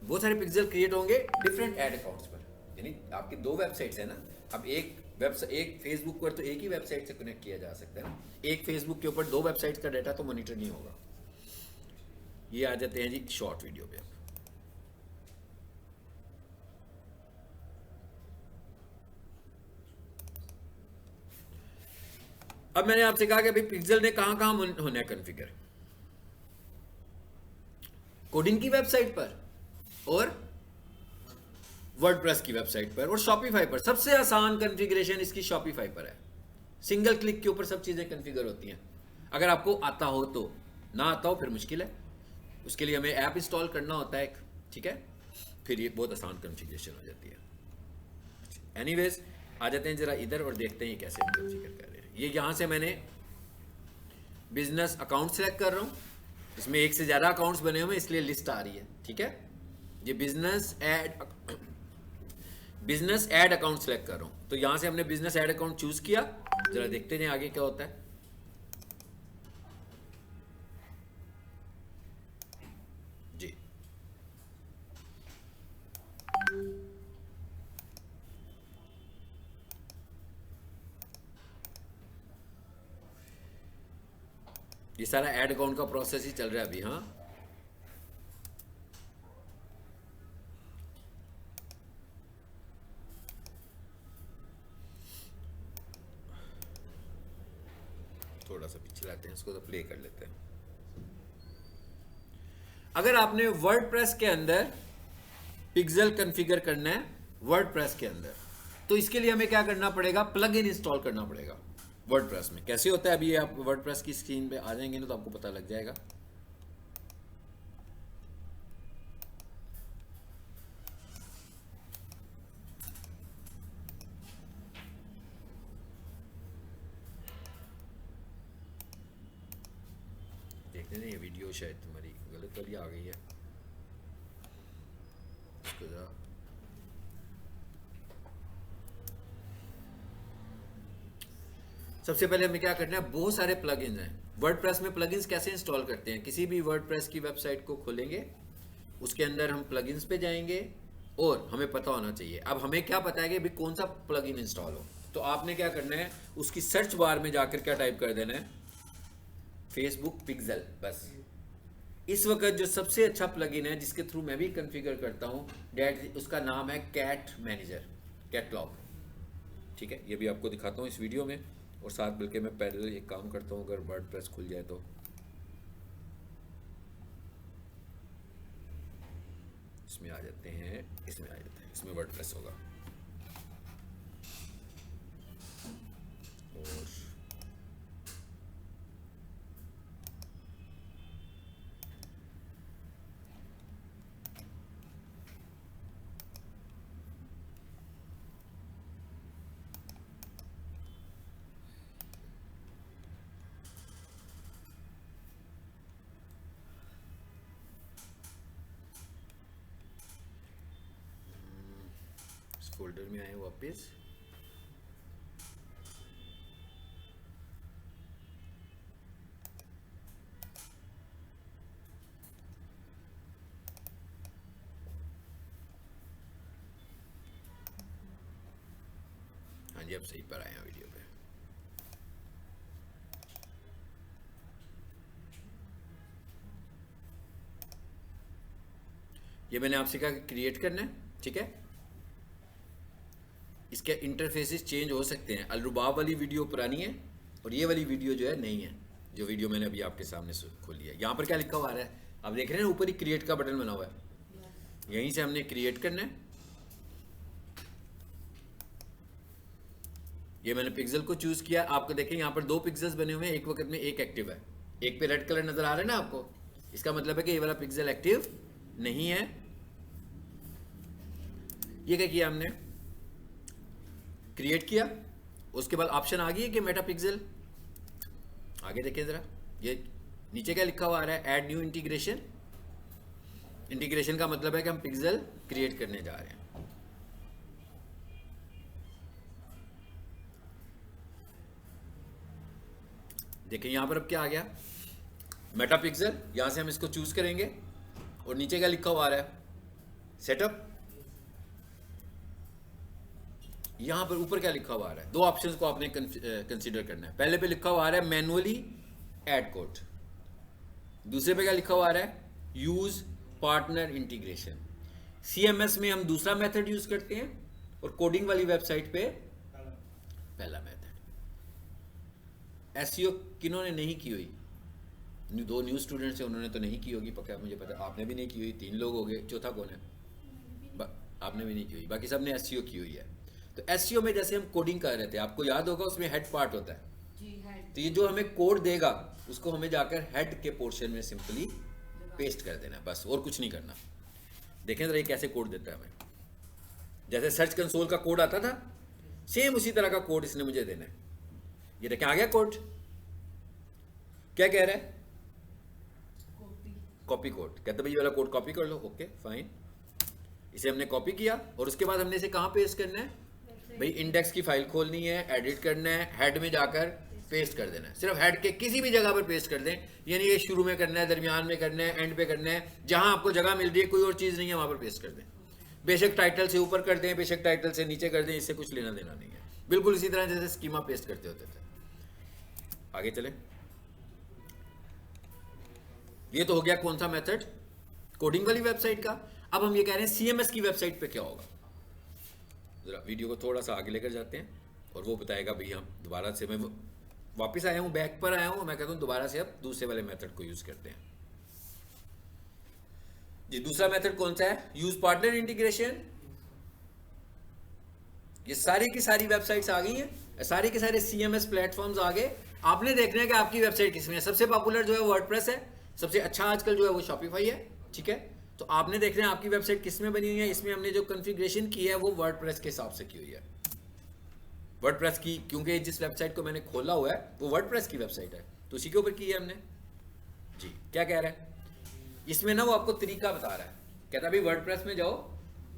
बहुत सारे पिक्सल क्रिएट होंगे डिफरेंट एड अकाउंट्स पर। यानी आपकी दो वेबसाइट्स है ना, अब एक फेसबुक पर तो एक ही वेबसाइट से कनेक्ट किया जा सकता है ना, एक फेसबुक के ऊपर दो वेबसाइट का डाटा तो मॉनिटर नहीं होगा। ये आ जाते हैं जी शॉर्ट वीडियो पे। अब मैंने आपसे कहा कि भाई पिक्सल ने कहां कहां होना है कॉन्फ़िगर, कोडिंग की वेबसाइट पर और वर्डप्रेस की वेबसाइट पर और शॉपिफाई पर। सबसे आसान कॉन्फ़िगरेशन इसकी शॉपिफाई पर है, सिंगल क्लिक के ऊपर सब चीजें कॉन्फ़िगर होती हैं। अगर आपको आता हो तो, ना आता हो फिर मुश्किल है, उसके लिए हमें ऐप इंस्टॉल करना होता है एक, ठीक है। फिर ये बहुत आसान कॉन्फ़िगरेशन हो जाती है। एनीवेज आ जाते हैं जरा इधर और देखते हैं ये कैसे कॉन्फ़िगर कर रहे हैं। ये यहाँ से मैंने बिजनेस अकाउंट सेलेक्ट कर रहा हूँ, इसमें एक से ज़्यादा अकाउंट्स बने हुए हैं इसलिए लिस्ट आ रही है, ठीक है। ये बिजनेस ऐड अकाउंट सेलेक्ट कर रहा हूँ, तो यहाँ से हमने बिजनेस ऐड अकाउंट चूज किया। जरा देखते हैं आगे क्या होता है जी। ये सारा ऐड अकाउंट का प्रोसेस ही चल रहा है अभी। हाँ थोड़ा सा पीछे लाते हैं इसको, तो प्ले कर लेते हैं। अगर आपने वर्डप्रेस के अंदर पिक्सल कॉन्फ़िगर करना है वर्डप्रेस के अंदर, तो इसके लिए हमें क्या करना पड़ेगा, प्लगइन इंस्टॉल करना पड़ेगा वर्डप्रेस में। कैसे होता है अभी ये आप वर्डप्रेस की स्क्रीन पे आ जाएंगे ना तो आपको पता लग जाएगा। नहीं, ये वीडियो शायद तुम्हारी गलत वाली आ गई है, इसको जरा सबसे पहले हमें क्या करना है, बहुत सारे प्लगइन्स हैं वर्डप्रेस में। प्लगइन्स कैसे इंस्टॉल करते हैं, किसी भी वर्डप्रेस की वेबसाइट को खोलेंगे, उसके अंदर हम प्लगइन्स पे जाएंगे और हमें पता होना चाहिए। अब हमें क्या पता है कि भी कौन सा प्लगइन इंस्टॉल हो, तो आपने क्या करना है, उसकी सर्च बार में जाकर क्या टाइप कर देना है, फेसबुक पिक्सेल। बस इस वक्त जो सबसे अच्छा प्लगइन है जिसके थ्रू मैं भी कॉन्फ़िगर करता हूँ, डेट उसका नाम है कैट मैनेजर, कैटलॉग। ठीक है, ये भी आपको दिखाता हूँ इस वीडियो में, और साथ बल्कि मैं पैरेलल एक काम करता हूँ, अगर वर्डप्रेस खुल जाए तो इसमें आ जाते हैं, इसमें आ जाते हैं, इसमें वर्डप्रेस होगा। और इस फोल्डर में आए वापस, हाँ जी अब सही पर आए हैं वीडियो पे। ये मैंने आपसे कहा क्रिएट करना है, ठीक है। इसके इंटरफेसेस चेंज हो सकते हैं। अलरुबाब वाली वीडियो पुरानी है और ये वाली वीडियो जो है नई है, जो वीडियो मैंने अभी आपके सामने खोली है। यहाँ पर क्या लिखा हुआ आ रहा है, आप देख रहे हैं ऊपर ही क्रिएट का बटन बना हुआ है, यहीं से हमने क्रिएट करना है। ये मैंने पिक्सल को चूज किया, आपको देखें यहाँ पर 2 पिक्सल्स बने हुए हैं, एक वक्त में एक एक्टिव है, एक पे रेड कलर नजर आ रहा है ना आपको, इसका मतलब है कि ये वाला पिक्सल एक्टिव नहीं है। ये क्या किया हमने, क्रिएट किया, उसके बाद ऑप्शन आ गई है कि मेटा पिक्सल। आगे देखें जरा, ये नीचे क्या लिखा हुआ आ रहा है, ऐड न्यू इंटीग्रेशन। इंटीग्रेशन का मतलब है कि हम पिक्सल क्रिएट करने जा रहे हैं। देखिए यहां पर अब क्या आ गया, मेटा पिक्सल। यहां से हम इसको चूज करेंगे और नीचे क्या लिखा हुआ आ रहा है, सेटअप। यहां पर ऊपर क्या लिखा हुआ आ रहा है, 2 ऑप्शंस को आपने कंसीडर करना है। पहले पे लिखा हुआ आ रहा है मैनुअली ऐड कोड, दूसरे पे क्या लिखा हुआ आ रहा है, यूज पार्टनर इंटीग्रेशन। सीएमएस में हम दूसरा मेथड यूज करते हैं और कोडिंग वाली वेबसाइट पे पहला मेथड। एसईओ किन्होंने नहीं की हुई, 2 न्यू स्टूडेंट्स हैं, उन्होंने तो नहीं की होगी पक्का, मुझे पता। आपने भी नहीं की हुई, 3 लोग हो गए, चौथा कौन है, आपने भी नहीं की हुई, बाकी सब ने एसईओ की हुई है। तो एसईओ में जैसे हम कोडिंग कर रहे थे, आपको याद होगा उसमें हेड पार्ट होता है, तो ये जो हमें कोड देगा उसको हमें जाकर हेड के पोर्शन में सिंपली पेस्ट कर देना है, बस और कुछ नहीं करना। देखें जरा ये कैसे कोड देता है हमें, जैसे सर्च कंसोल का कोड आता था, सेम उसी तरह का कोड इसने मुझे देना है। ये देखें आ गया कोड, क्या कह रहा है, कॉपी कोड, कहते भाई ये वाला कोड कॉपी कर लो, ओके फाइन। इसे हमने कॉपी किया और उसके बाद हमने इसे कहाँ पेस्ट करना है, भाई इंडेक्स की फाइल खोलनी है, एडिट करना है, हेड में जाकर पेस्ट कर देना है। सिर्फ हेड के किसी भी जगह पर पेस्ट कर दें, यानी ये शुरू में करना है, दरमियान में करना है, एंड पे करना है, जहां आपको जगह मिल रही है, कोई और चीज़ नहीं है वहां पर पेस्ट कर दें। बेशक टाइटल से ऊपर कर दें, बेशक टाइटल से नीचे कर दें, इससे कुछ लेना देना नहीं है। बिल्कुल इसी तरह जैसे स्कीमा पेस्ट करते होते थे। आगे चले, ये तो हो गया कौन सा मेथड, कोडिंग वाली वेबसाइट का। अब हम ये कह रहे हैं सीएमएस की वेबसाइट पे क्या होगा। जरा वीडियो को थोड़ा सा आगे लेकर जाते हैं और वो बताएगा भाई, हम दोबारा से, मैं वापस आया हूं, बैक पर आया हूं, मैं कहता हूं दोबारा से अब दूसरे वाले मेथड को यूज करते हैं जी। दूसरा मेथड कौन सा है, यूज पार्टनर इंटीग्रेशन। ये सारी की सारी वेबसाइट्स आ गई हैं, सारे के सारे सीएमएस प्लेटफॉर्म्स आ गए। आपने देखना है कि आपकी वेबसाइट किसमें है। सबसे पॉपुलर जो है वर्डप्रेस है, सबसे अच्छा आजकल जो है वो शॉपिफाई है, ठीक है। तो आपने देखना है आपकी वेबसाइट किसमें बनी हुई है। इसमें हमने जो कॉन्फ़िगरेशन की है वो वर्डप्रेस के हिसाब से की हुई है, वर्डप्रेस की, क्योंकि जिस वेबसाइट को मैंने खोला हुआ है वो वर्डप्रेस की वेबसाइट है, तो उसी के ऊपर की है हमने। जी क्या कह रहा है इसमें ना, वो आपको तरीका बता रहा है, कहता है भाई वर्डप्रेस में जाओ,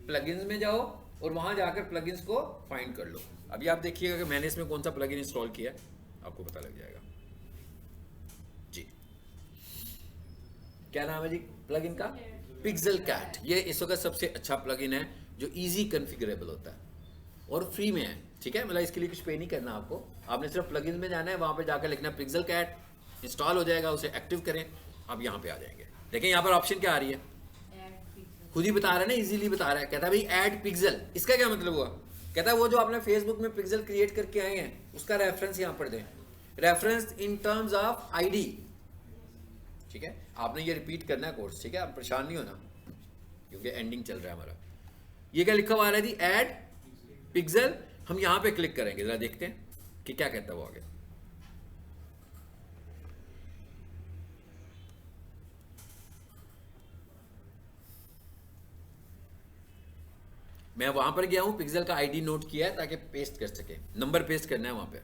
प्लगइन्स में जाओ और वहां जाकर प्लगइन्स को फाइंड कर लो। अभी आप देखिएगा कि मैंने इसमें कौन सा प्लगइन इंस्टॉल किया है, आपको पता लग जाएगा। जी क्या नाम है जी प्लगइन का? Pixel Cat. ये इस वक्त सबसे अच्छा प्लगइन है जो इजी कॉन्फ़िगरेबल होता है और फ्री में है, ठीक है। मतलब इसके लिए कुछ पे नहीं करना आपको, आपने सिर्फ प्लगइन में जाना है, वहां पे जाकर लिखना पिक्सेल कैट, इंस्टॉल हो जाएगा, उसे एक्टिव करें, आप यहाँ पे आ जाएंगे। देखें यहाँ पर ऑप्शन क्या आ रही है, खुद ही बता रहा है ना, इजीली बता रहा है। कहता है भाई ऐड पिक्सेल, इसका क्या मतलब हुआ? कहता है वो जो आपने फेसबुक में पिक्सेल क्रिएट करके आए हैं उसका रेफरेंस यहाँ पर दें, reference in terms of ID, ठीक है। आपने ये रिपीट करना है कोर्स, ठीक है, आप परेशान नहीं होना क्योंकि एंडिंग चल रहा है हमारा। ये क्या लिखा हुआ है जी, ऐड पिक्सेल। हम यहाँ पे क्लिक करेंगे, जरा देखते हैं कि क्या कहता है वो आगे। मैं वहां पर गया हूं, पिक्सेल का आईडी नोट किया है ताकि पेस्ट कर सके, नंबर पेस्ट करना है वहां पे।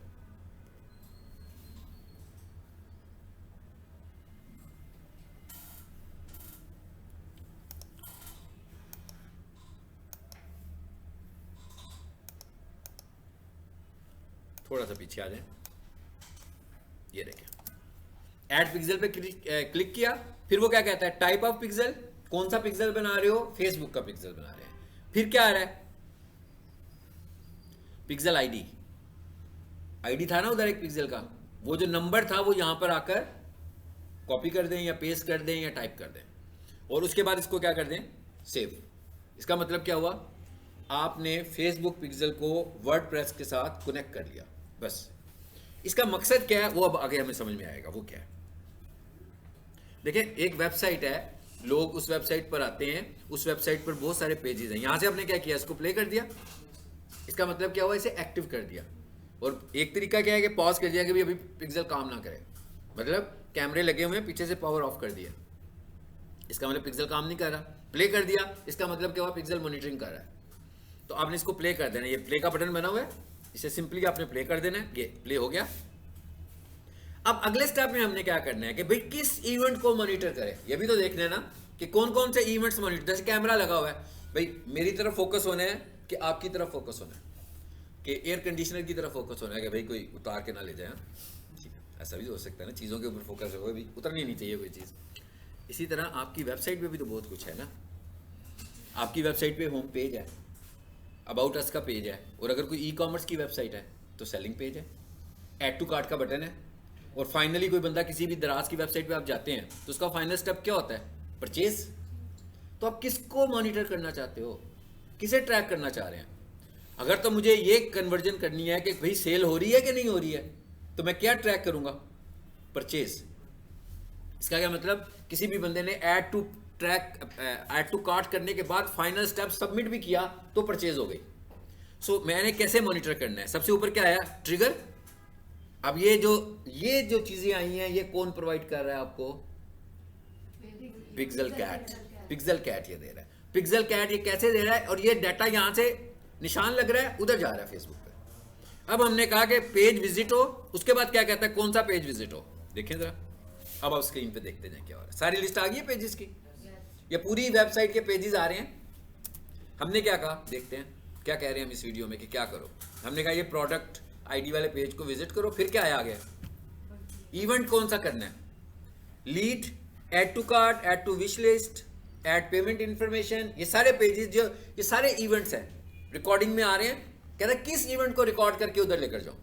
थोड़ा सा पीछे आ जाए, ये देखें ऐड पिक्सेल पे क्लिक किया, फिर वो क्या कहता है, टाइप ऑफ पिक्सेल, कौन सा पिक्सेल बना रहे हो? फेसबुक का पिक्सेल बना रहे हैं। फिर क्या आ रहा है, पिक्सेल आईडी, आईडी था ना उधर एक पिक्सेल का, वो जो नंबर था वो यहां पर आकर कॉपी कर दें या पेस्ट कर दें या टाइप कर दें, और उसके बाद इसको क्या कर दें, सेव। इसका मतलब क्या हुआ, आपने फेसबुक पिक्सेल को वर्डप्रेस के साथ कनेक्ट कर लिया, बस। इसका मकसद क्या है वो अब आगे हमें समझ में आएगा, वो क्या है। देखिए एक वेबसाइट है, लोग उस वेबसाइट पर आते हैं, उस वेबसाइट पर बहुत सारे पेजेस हैं, यहां से आपने क्या किया, इसको प्ले कर दिया, इसका मतलब क्या हुआ, इसे एक्टिव कर दिया। और एक तरीका क्या है कि पॉज कर दिया कि भाई अभी पिक्सेल काम ना करे, मतलब कैमरे लगे हुए हैं, पीछे से पावर ऑफ कर दिया, इसका मतलब पिक्सेल काम नहीं कर रहा। प्ले कर दिया, इसका मतलब क्या हुआ, पिक्सेल मॉनिटरिंग कर रहा है। तो आपने इसको प्ले कर देना, ये प्ले का बटन बना हुआ है, इसे सिंपली आपने प्ले कर देना है, ये प्ले हो गया। अब अगले स्टेप में हमने क्या करना है कि भाई किस इवेंट को मॉनिटर करें, ये भी तो देख लेना कि कौन कौन से इवेंट्स मॉनिटर, जैसे कैमरा लगा हुआ है, भाई मेरी तरफ फोकस होना है कि आपकी तरफ फोकस होना है, कि एयर कंडीशनर की तरफ फोकस होना है कि भाई कोई उतार के ना ले जाए, ठीक है, ऐसा भी हो सकता है ना, चीज़ों के ऊपर फोकस हो, भी उतरनी नहीं चाहिए कोई चीज़। इसी तरह आपकी वेबसाइट पे भी तो बहुत कुछ है ना, आपकी वेबसाइट पे होम पेज है, अबाउट अस का पेज है, और अगर कोई ई कॉमर्स की वेबसाइट है तो सेलिंग पेज है, ऐड टू कार्ट का बटन है, और फाइनली कोई बंदा किसी भी दराज की वेबसाइट पे आप जाते हैं तो उसका फाइनल स्टेप क्या होता है, परचेज। तो आप किसको मॉनिटर करना चाहते हो, किसे ट्रैक करना चाह रहे हैं? अगर तो मुझे ये कन्वर्जन करनी है कि भाई सेल हो रही है कि नहीं हो रही है, तो मैं क्या ट्रैक करूंगा, परचेज। इसका क्या मतलब, किसी भी बंदे ने ऐड टू कार्ट करने के बाद फाइनल स्टेप सबमिट भी किया तो परचेज हो गई। सो मैंने कैसे मॉनिटर करना है, सबसे ऊपर क्या आया, ट्रिगर। अब ये जो चीजें आई हैं ये कौन प्रोवाइड कर रहा है आपको, पिक्सेल कैट। पिक्सेल कैट ये दे रहा है, पिक्सेल कैट ये कैसे दे रहा है, और ये डाटा यहां से निशान लग रहा है, उधर जा रहा है फेसबुक पे। अब हमने कहा कि पेज विजिट हो, उसके बाद क्या कहता है, कौन सा पेज विजिट हो, देखें जरा। अब आप स्क्रीन पे देखते जाए क्या हो रहा है, सारी लिस्ट आ गई है पेजेस की, ये पूरी वेबसाइट के पेजेस आ रहे हैं। हमने क्या कहा, देखते हैं क्या कह रहे हैं हम इस वीडियो में कि क्या करो। हमने कहा ये प्रोडक्ट आईडी वाले पेज को विजिट करो, फिर क्या आया आगे, इवेंट कौन सा करना है, lead, add to cart, add to wish list, add payment information, ये सारे पेजेस जो ये सारे इवेंट्स हैं रिकॉर्डिंग में आ रहे हैं। कहता है किस इवेंट को रिकॉर्ड करके उधर लेकर जाओ।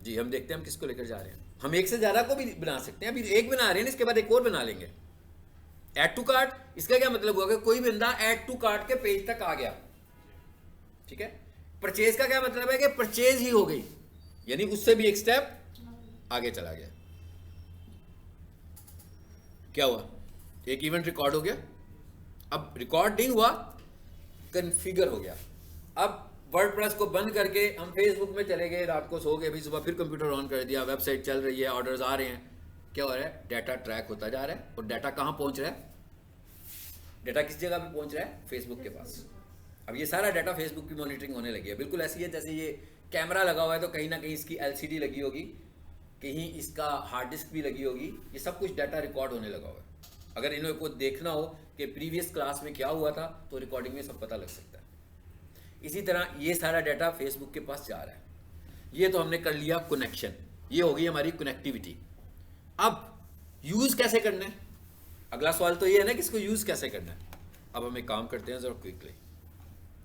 जी हम देखते हैं हम किसको लेकर जा रहे हैं, हम एक से ज्यादा को भी बना सकते हैं, अभी एक बना रहे हैं, इसके बाद एक और बना लेंगे। ऐड टू कार्ट, इसका क्या मतलब हुआ कि कोई बंदा ऐड टू कार्ट के पेज तक आ गया, ठीक है। परचेज का क्या मतलब है कि परचेज ही हो गई, यानी उससे भी एक स्टेप आगे चला गया। क्या हुआ, एक इवेंट रिकॉर्ड हो गया। अब रिकॉर्डिंग हुआ, कन्फिगर हो गया। अब वर्डप्रेस को बंद करके हम फेसबुक में चले गए, रात को सो गए, अभी सुबह फिर कंप्यूटर ऑन कर दिया, वेबसाइट चल रही है, ऑर्डर्स आ रहे हैं। क्या हो रहा है, डाटा ट्रैक होता जा रहा है, और डाटा कहाँ पहुंच रहा है, डाटा किस जगह पे पहुंच रहा है, फेसबुक के पास। अब ये सारा डाटा फेसबुक की मॉनिटरिंग होने लगी है, बिल्कुल ऐसी है जैसे ये कैमरा लगा हुआ है तो कहीं ना कहीं इसकी एलसीडी लगी होगी, कहीं इसका हार्ड डिस्क भी लगी होगी, ये सब कुछ डाटा रिकॉर्ड होने लगा हुआ है। अगर इन्हें को देखना हो कि प्रीवियस क्लास में क्या हुआ था तो रिकॉर्डिंग में सब पता लग सकता है। इसी तरह ये सारा डाटा फेसबुक के पास जा रहा है। ये तो हमने कर लिया कनेक्शन, ये हो गई हमारी कनेक्टिविटी। अब यूज कैसे करना है, अगला सवाल तो ये है ना कि इसको यूज कैसे करना है। अब हम एक काम करते हैं जरा क्विकली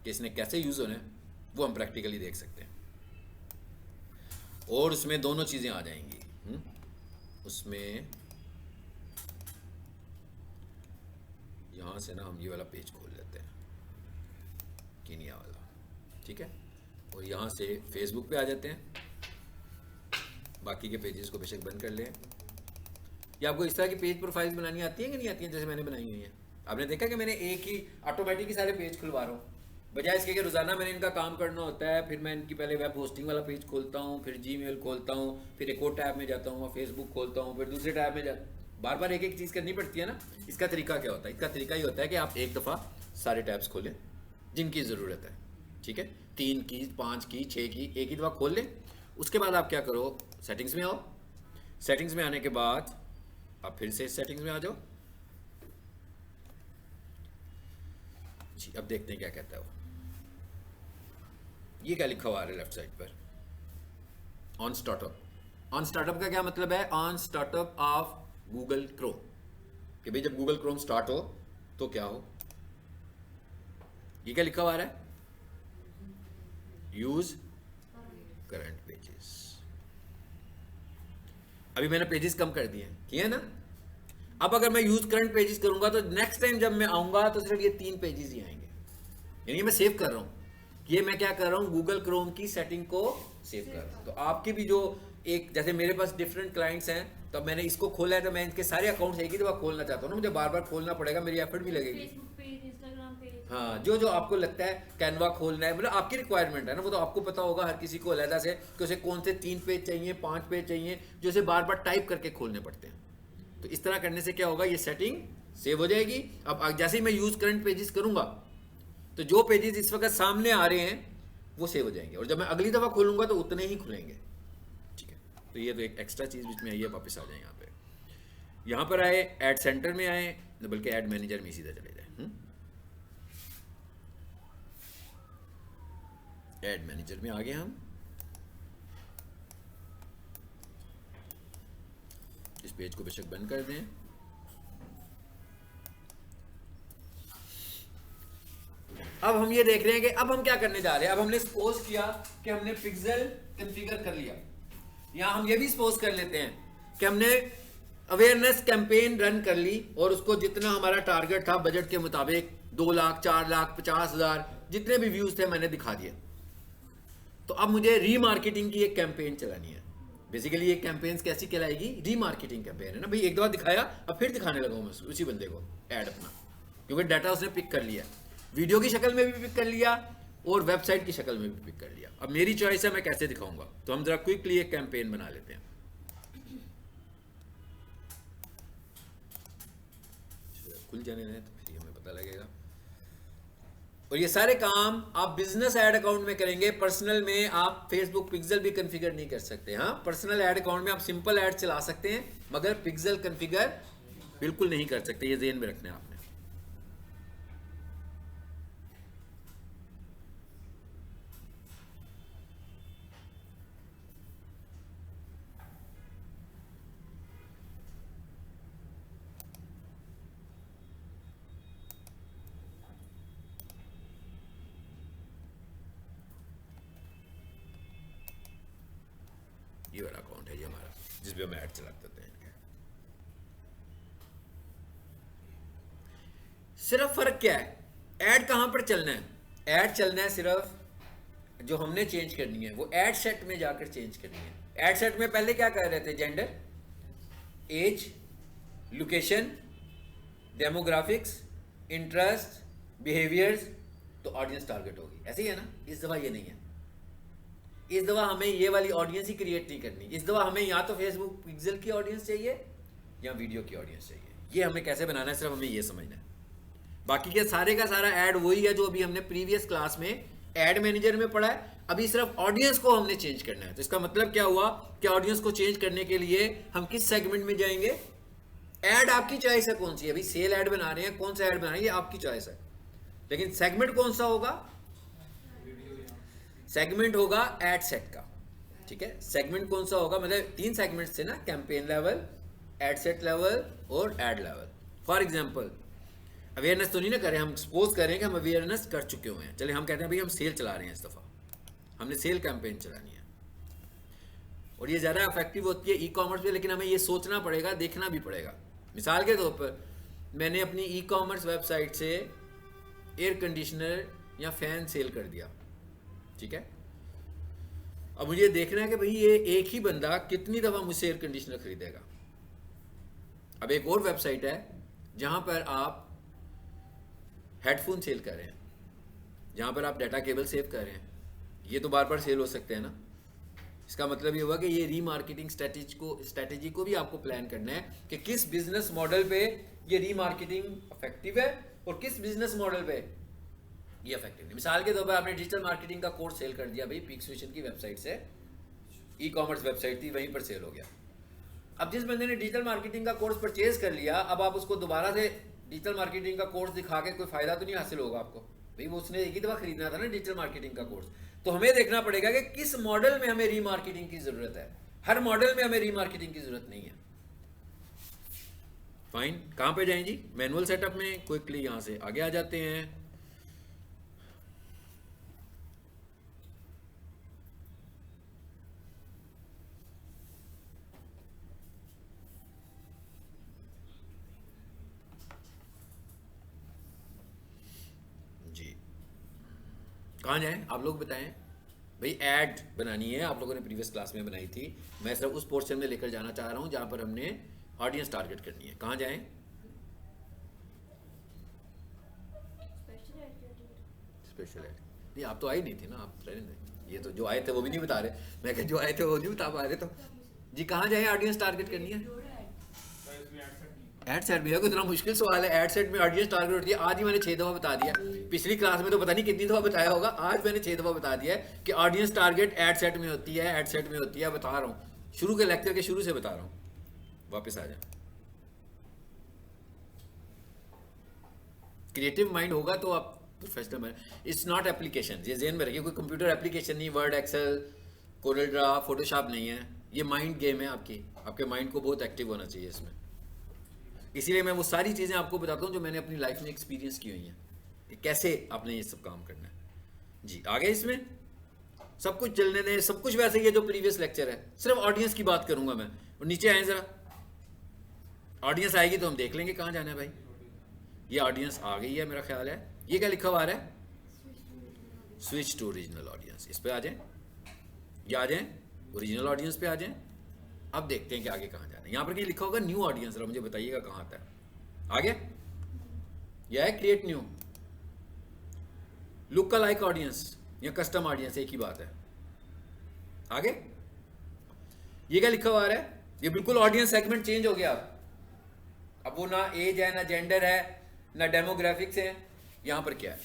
कि इसने कैसे यूज होना है वो हम प्रैक्टिकली देख सकते हैं, और उसमें दोनों चीजें आ जाएंगी। उसमें यहां से ना हम ये वाला पेज खोल लेते हैं, कीनिया वाला, ठीक है, और यहां से फेसबुक पे आ जाते हैं। बाकी के पेजेस को बेशक बंद कर लें। या आपको इस तरह की पेज प्रोफाइल्स बनानी आती है कि नहीं आती है, जैसे मैंने बनाई हुई है। आपने देखा कि मैंने एक ही ऑटोमेटिक ही सारे पेज खुलवा रहा हूँ, बजाय इसके कि रोजाना मैंने इनका काम करना होता है। फिर मैं इनकी पहले वेब होस्टिंग वाला पेज खोलता हूँ, फिर जीमेल खोलता हूँ, फिर एक और टैब में जाता हूँ, फेसबुक खोलता हूँ, फिर दूसरे टैब में बार बार एक एक चीज़ करनी पड़ती है ना। इसका तरीका क्या होता है, इसका तरीका ये होता है कि आप एक दफ़ा सारे टैब्स खोलें जिनकी ज़रूरत है, ठीक है, 3 की, 5 की, 6 की, एक ही दफ़ा खोल लें। उसके बाद आप क्या करो, सेटिंग्स में आओ। सेटिंग्स में आने के बाद आप फिर से सेटिंग्स में आ जाओ जी। अब देखते हैं क्या कहता है वो। ये क्या लिखा हुआ है लेफ्ट साइड पर, ऑन स्टार्टअप। ऑन स्टार्टअप का क्या मतलब है, on startup of Google Chrome, कि भाई जब गूगल क्रोम स्टार्ट हो तो क्या हो। ये क्या लिखा हुआ है, यूज करंट पेजेस। अभी मैंने पेजेस कम कर दिए किए ना। अब अगर मैं यूज करंट पेजेस करूंगा तो नेक्स्ट टाइम जब मैं आऊंगा तो सिर्फ ये 3 पेजेस ही आएंगे। यानी मैं सेव कर रहा हूं, ये मैं क्या कर रहा हूं, गूगल क्रोम की सेटिंग को सेव कर रहा हूं। तो आपकी भी जो एक, जैसे मेरे पास डिफरेंट क्लाइंट्स हैं, तो मैंने इसको खोला है, तो मैं इनके सारे अकाउंट्स एक ही दफा खोलना चाहता हूँ ना, मुझे बार बार खोलना पड़ेगा, मेरी एफर्ट भी लगेगी। हाँ, जो जो आपको लगता है कैनवा खोलना है, मतलब आपकी रिक्वायरमेंट है ना, वो तो आपको पता होगा हर किसी को अलग से कि उसे कौन से 3 पेज चाहिए, 5 पेज चाहिए, जो उसे बार बार टाइप करके खोलने पड़ते हैं। तो इस तरह करने से क्या होगा, ये सेटिंग सेव हो जाएगी। अब जैसे ही मैं यूज करंट पेजेस करूंगा तो जो पेजेस इस वक्त सामने आ रहे हैं वो सेव हो जाएंगे, और जब मैं अगली दफा खोलूंगा तो उतने ही खुलेंगे, ठीक है। तो ये तो एक एक्स्ट्रा चीज बीच में आई है, वापस आ जाए यहाँ पे। यहाँ पर आए एड सेंटर में आए, बल्कि एड मैनेजर में सीधा चले जाए। एड मैनेजर में आ गए हम। इस पेज को बेशक बंद कर दें। अब हम ये देख रहे हैं कि अब हम क्या करने जा रहे हैं। अब हमने सपोज किया कि हमने पिक्सेल कॉन्फ़िगर कर लिया। यहां हम ये भी सपोज कर लेते हैं कि हमने अवेयरनेस कैंपेन रन कर ली, और उसको जितना हमारा टारगेट था बजट के मुताबिक 2 लाख, 4 लाख, 50,000 जितने भी व्यूज थे मैंने दिखा दिए। तो अब मुझे रीमार्केटिंग की एक कैंपेन चलानी है। बेसिकली ये कैंपेन्स कैसी कहलाएगी, रीमार्केटिंग कैंपेन है ना भाई। एक दफा दिखाया, अब फिर दिखाने लगा मैं उसी बंदे को ऐड अपना, क्योंकि डाटा उसने पिक कर लिया, वीडियो की शक्ल में भी पिक कर लिया और वेबसाइट की शक्ल में भी पिक कर लिया। अब मेरी चॉइस है मैं कैसे दिखाऊंगा। तो हम जरा क्विकली एक कैंपेन बना लेते हैं। खुल जाने दें तो फिर हमें पता लगेगा। और ये सारे काम आप बिजनेस ऐड अकाउंट में करेंगे, पर्सनल में आप फेसबुक पिक्सेल भी कॉन्फ़िगर नहीं कर सकते। हाँ, पर्सनल ऐड अकाउंट में आप सिंपल ऐड चला सकते हैं, मगर पिक्सेल कॉन्फ़िगर बिल्कुल नहीं कर सकते। ये ध्यान में रखना है आपने। ये वाला अकाउंट है ये हमारा, जिसपे हम ऐड चलाते हैं। सिर्फ फर्क क्या है, ऐड कहां पर चलना है, ऐड चलना है सिर्फ जो हमने चेंज करनी है वो ऐड सेट में जाकर चेंज करनी है। ऐड सेट में पहले क्या कर रहे थे, gender, age, location, demographics, interest, behaviours, तो ऑडियंस टारगेट होगी। ऐसे ही है ना। इस दफा ये नहीं है, इस दफा हमें ये वाली ऑडियंस ही क्रिएट नहीं करनी। इस दफा हमें या तो फेसबुक पिक्सेल की ऑडियंस चाहिए या वीडियो की ऑडियंस चाहिए। ये हमें कैसे बनाना है, सिर्फ हमें ये समझना है। बाकी के सारे का सारा ऐड वही है जो अभी हमने प्रीवियस क्लास में एड मैनेजर में पड़ा है, अभी सिर्फ ऑडियंस को हमने चेंज करना है। तो इसका मतलब क्या हुआ कि ऑडियंस को चेंज करने के लिए हम किस सेगमेंट में जाएंगे? एड आपकी चॉइस है कौन सी है, अभी सेल एड बना रहे हैं, कौन सा एड बना रहे हैं ये आपकी चॉइस है, लेकिन सेगमेंट कौन सा होगा? सेगमेंट होगा एड सेट का, ठीक है। सेगमेंट कौन सा होगा? मतलब 3 सेगमेंट्स थे ना, campaign level, ad set level और ad level. For example awareness तो नहीं ना करें, हम सपोज करें कि हम अवेयरनेस कर चुके हुए हैं, चलिए हम कहते हैं भाई हम सेल चला रहे हैं, इस दफ़ा हमने सेल कैंपेन चलानी है और ये ज़्यादा इफेक्टिव होती है ई कॉमर्स पे, लेकिन हमें ये सोचना पड़ेगा, देखना भी पड़ेगा। मिसाल के तौर पर मैंने अपनी ई कॉमर्स वेबसाइट से एयर कंडीशनर या फ़ैन सेल कर दिया, ठीक है। अब मुझे देखना है कि भाई ये एक ही बंदा कितनी दफ़ा मुझसे एयर कंडीशनर खरीदेगा। अब एक और वेबसाइट है जहाँ पर आप हेडफोन सेल कर रहे हैं, जहाँ पर आप डाटा केबल सेव कर रहे हैं, ये तो बार बार सेल हो सकते हैं ना। इसका मतलब ये हुआ कि ये रीमार्केटिंग स्ट्रेटेजी को भी आपको प्लान करना है कि किस बिजनेस मॉडल पे ये रीमार्केटिंग इफेक्टिव है और किस बिजनेस मॉडल पे ये इफेक्टिव नहीं। मिसाल के तौर पर आपने डिजिटल मार्केटिंग का कोर्स सेल कर दिया भाई, पीक सोल्यूशन की वेबसाइट से, ई कॉमर्स वेबसाइट थी, वहीं पर सेल हो गया। अब जिस बंदे ने डिजिटल मार्केटिंग का कोर्स परचेज कर लिया, अब आप उसको दोबारा से डिजिटल मार्केटिंग का कोर्स दिखा के कोई फायदा तो नहीं हासिल होगा आपको भाई, वो उसने एक ही दफा खरीदना था ना डिजिटल मार्केटिंग का कोर्स। तो हमें देखना पड़ेगा कि किस मॉडल में हमें रीमार्केटिंग की जरूरत है। हर मॉडल में हमें रीमार्केटिंग की जरूरत नहीं है। फाइन, कहां पे जाएं जी? मैनुअल सेटअप में क्विकली यहां से आगे आ जाते हैं। कहाँ जाएं आप लोग बताएं भाई। ऐड बनानी है, आप लोगों ने प्रीवियस क्लास में बनाई थी, मैं सिर्फ उस पोर्शन में लेकर जाना चाह रहा हूँ जहाँ पर हमने ऑडियंस टारगेट करनी है। कहाँ जाएं? स्पेशल ऐड नहीं, आप तो आई नहीं थी ना, आप ये तो जो आए थे वो भी नहीं बता रहे, मैं कह जो आए थे वो नहीं बता पा रहे। तो जी कहाँ जाए ऑडियंस टारगेट करनी है? एड सेट भी है, कोई इतना मुश्किल सवाल है? एड सेट में ऑडियंस टारगेट होती है। आज ही मैंने 6 दफ़ा बता दिया, पिछली क्लास में तो पता नहीं कितनी दफ़ा बताया होगा, आज मैंने 6 दफ़ा बता दिया है कि ऑडियंस टारगेट एड सेट में होती है, एड सेट में होती है। बता रहा हूँ, शुरू के लेक्चर के शुरू से बता रहा हूँ। वापस आ जाए, क्रिएटिव माइंड होगा तो आप professional mind. It's not application, ये जेन में रखिए, कोई कंप्यूटर एप्लीकेशन नहीं, Word, Excel, Corel draw, Photoshop नहीं है, ये माइंड गेम है आपकी। आपके माइंड को बहुत एक्टिव होना चाहिए इसमें। इसीलिए मैं वो सारी चीज़ें आपको बताता हूँ जो मैंने अपनी लाइफ में एक्सपीरियंस की हुई हैं कि कैसे आपने ये सब काम करना है। जी आगे इसमें सब कुछ चलने दें, सब कुछ वैसे ही है जो प्रीवियस लेक्चर है, सिर्फ ऑडियंस की बात करूंगा मैं। और नीचे आए जरा, ऑडियंस आएगी तो हम देख लेंगे कहाँ जाना है भाई। ये ऑडियंस आ गई है मेरा ख्याल है। ये क्या लिखा हुआ आ रहा है? Switch to original audience. इस पे आ जाएं, ये आ जाएं, ओरिजिनल ऑडियंस पे आ जाएं। अब देखते हैं कि आगे कहाँ जाना है। यहाँ पर क्या लिखा होगा? New audience. जरा मुझे बताइएगा कहाँ आता है आगे? यह है क्रिएट न्यू, लुक का लाइक ऑडियंस या कस्टम ऑडियंस, एक ही बात है। आगे ये क्या लिखा हुआ है? ये बिल्कुल ऑडियंस सेगमेंट चेंज हो गया। अब वो ना एज है, ना जेंडर है, ना डेमोग्राफिक्स है। यहां पर क्या है?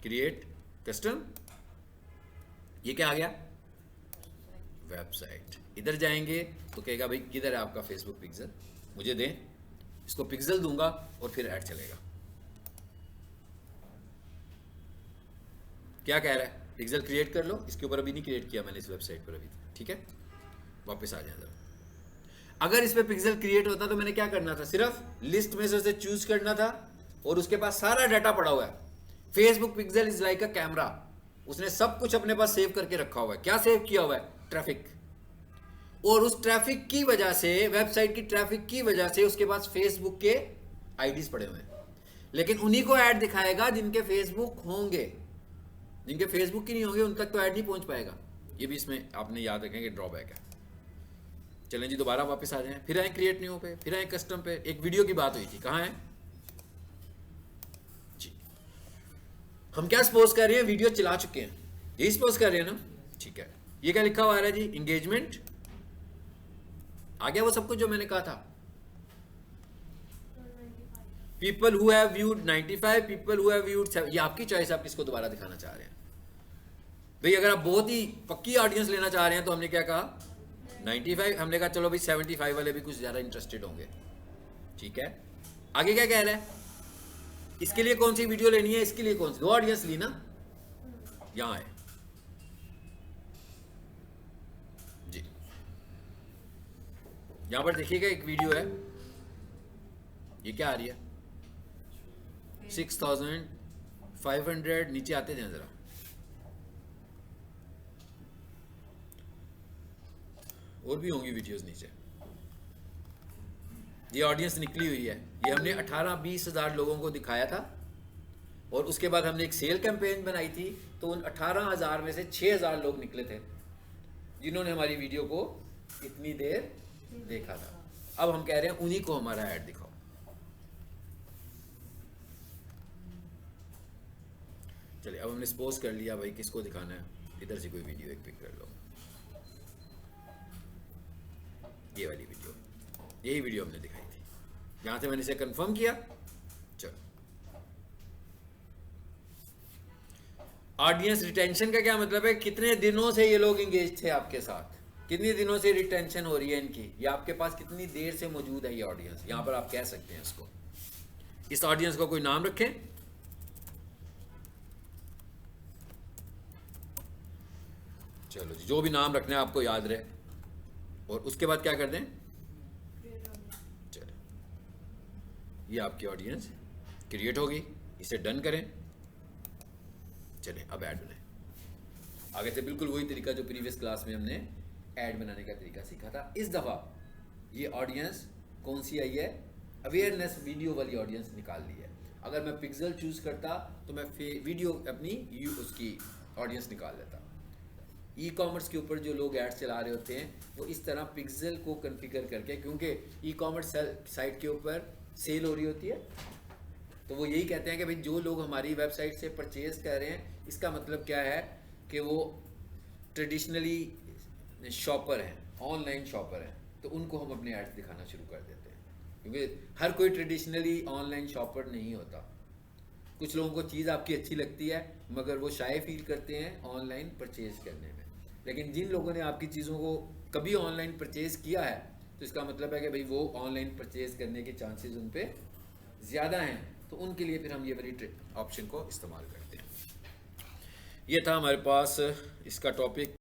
Create custom. ये क्या आ गया? वेबसाइट। इधर जाएंगे तो कहेगा भाई किधर है आपका फेसबुक पिक्सल, मुझे दें। इसको पिक्सल दूंगा और फिर ऐड चलेगा। क्या कह रहा है? पिक्सल क्रिएट कर लो। इसके ऊपर अभी नहीं क्रिएट किया मैंने इस वेबसाइट पर अभी, ठीक है। वापस आ जाए जरा। अगर इस पे पिक्सल क्रिएट होता तो मैंने क्या करना था? सिर्फ लिस्ट में से उसे चूज करना था और उसके पास सारा डाटा पड़ा हुआ है। Facebook pixel is like a camera, उसने सब कुछ अपने पास सेव करके रखा हुआ है। क्या सेव किया हुआ है? ट्रैफिक। और उस ट्रैफिक की वजह से, वेबसाइट की ट्रैफिक की वजह से उसके पास फेसबुक के आईडीज पड़े हुए हैं। लेकिन उन्हीं को ऐड दिखाएगा जिनके फेसबुक होंगे, जिनके फेसबुक की नहीं होंगे उन तक तो ऐड नहीं पहुंच पाएगा। ये भी इसमें आपने याद रखें कि ड्रॉबैक है। चलें जी दोबारा वापस आ जाएं, फिर आए क्रिएट न्यू पे, फिर आए कस्टम पे। एक वीडियो की बात हुई थी, कहाँ है जी? हम क्या सपोज कर रहे हैं? वीडियो चला चुके हैं, यही सपोज कर रहे हैं ना, ठीक है। ये क्या लिखा हुआ है जी? एंगेजमेंट। आ गया वो सब कुछ जो मैंने कहा था। People who have viewed 95, people who have viewed 7। ये आपकी चॉइस, आप किसको दोबारा दिखाना चाह रहे हैं भाई। अगर आप बहुत ही पक्की ऑडियंस लेना चाह रहे हैं तो हमने क्या कहा 95, हमने कहा चलो भाई 75 वाले भी कुछ ज़्यादा इंटरेस्टेड होंगे, ठीक है। आगे क्या कह रहा है, इसके लिए कौन सी वीडियो लेनी है, इसके लिए कौन सी, 2 ऑडियंस ली ना, यहां है जी। यहां पर देखिएगा एक वीडियो है, ये क्या आ रही है 6500, नीचे आते जाए जरा, और भी होंगी वीडियोस नीचे। ये ऑडियंस निकली हुई है, ये हमने 18-20 हज़ार लोगों को दिखाया था, और उसके बाद हमने एक सेल कैंपेन बनाई थी, तो उन 18,000 में से 6,000 लोग निकले थे जिन्होंने हमारी वीडियो को इतनी देर देखा था। अब हम कह रहे हैं उन्हीं को हमारा ऐड दिखाओ। चलिए अब हमने सपोज कर लिया भाई किसको दिखाना है, इधर से कोई वीडियो एक पिक कर लो, ये वाली वीडियो, यही वीडियो हमने दिखाई थी, यहां से मैंने इसे कंफर्म किया। चलो ऑडियंस रिटेंशन का क्या मतलब है, कितने दिनों से ये लोग एंगेज थे आपके साथ, कितने दिनों से रिटेंशन हो रही है इनकी, या आपके पास कितनी देर से मौजूद है ये ऑडियंस, यहां पर आप कह सकते हैं इसको। इस ऑडियंस को कोई नाम रखें, चलो जी, जो भी नाम रखना है आपको याद रहे, और उसके बाद क्या कर दें, चलो ये आपकी ऑडियंस क्रिएट होगी, इसे डन करें। चलें अब ऐड बनाएं, आगे से बिल्कुल वही तरीका जो प्रीवियस क्लास में हमने ऐड बनाने का तरीका सीखा था। इस दफ़ा ये ऑडियंस कौन सी आई है, अवेयरनेस वीडियो वाली ऑडियंस निकाल ली है। अगर मैं पिक्सल चूज़ करता तो मैं वीडियो अपनी उसकी ऑडियंस निकाल लेता। ई कॉमर्स के ऊपर जो लोग एड्स चला रहे होते हैं वो इस तरह पिक्सल को कॉन्फ़िगर करके, क्योंकि ई कॉमर्स साइट के ऊपर सेल हो रही होती है, तो वो यही कहते हैं कि भाई जो लोग हमारी वेबसाइट से परचेज़ कर रहे हैं, इसका मतलब क्या है कि वो ट्रेडिशनली शॉपर हैं, ऑनलाइन शॉपर हैं, तो उनको हम अपने एड्स दिखाना शुरू कर देते हैं, क्योंकि हर कोई ट्रेडिशनली ऑनलाइन शॉपर नहीं होता। कुछ लोगों को चीज़ आपकी अच्छी लगती है मगर वो शाय फील करते हैं ऑनलाइन परचेज़ करने में, लेकिन जिन लोगों ने आपकी चीज़ों को कभी ऑनलाइन परचेज़ किया है तो इसका मतलब है कि भाई वो ऑनलाइन परचेज़ करने के चांसेस उन पर ज़्यादा हैं, तो उनके लिए फिर हम ये वाली ऑप्शन को इस्तेमाल करते हैं। ये था हमारे पास इसका टॉपिक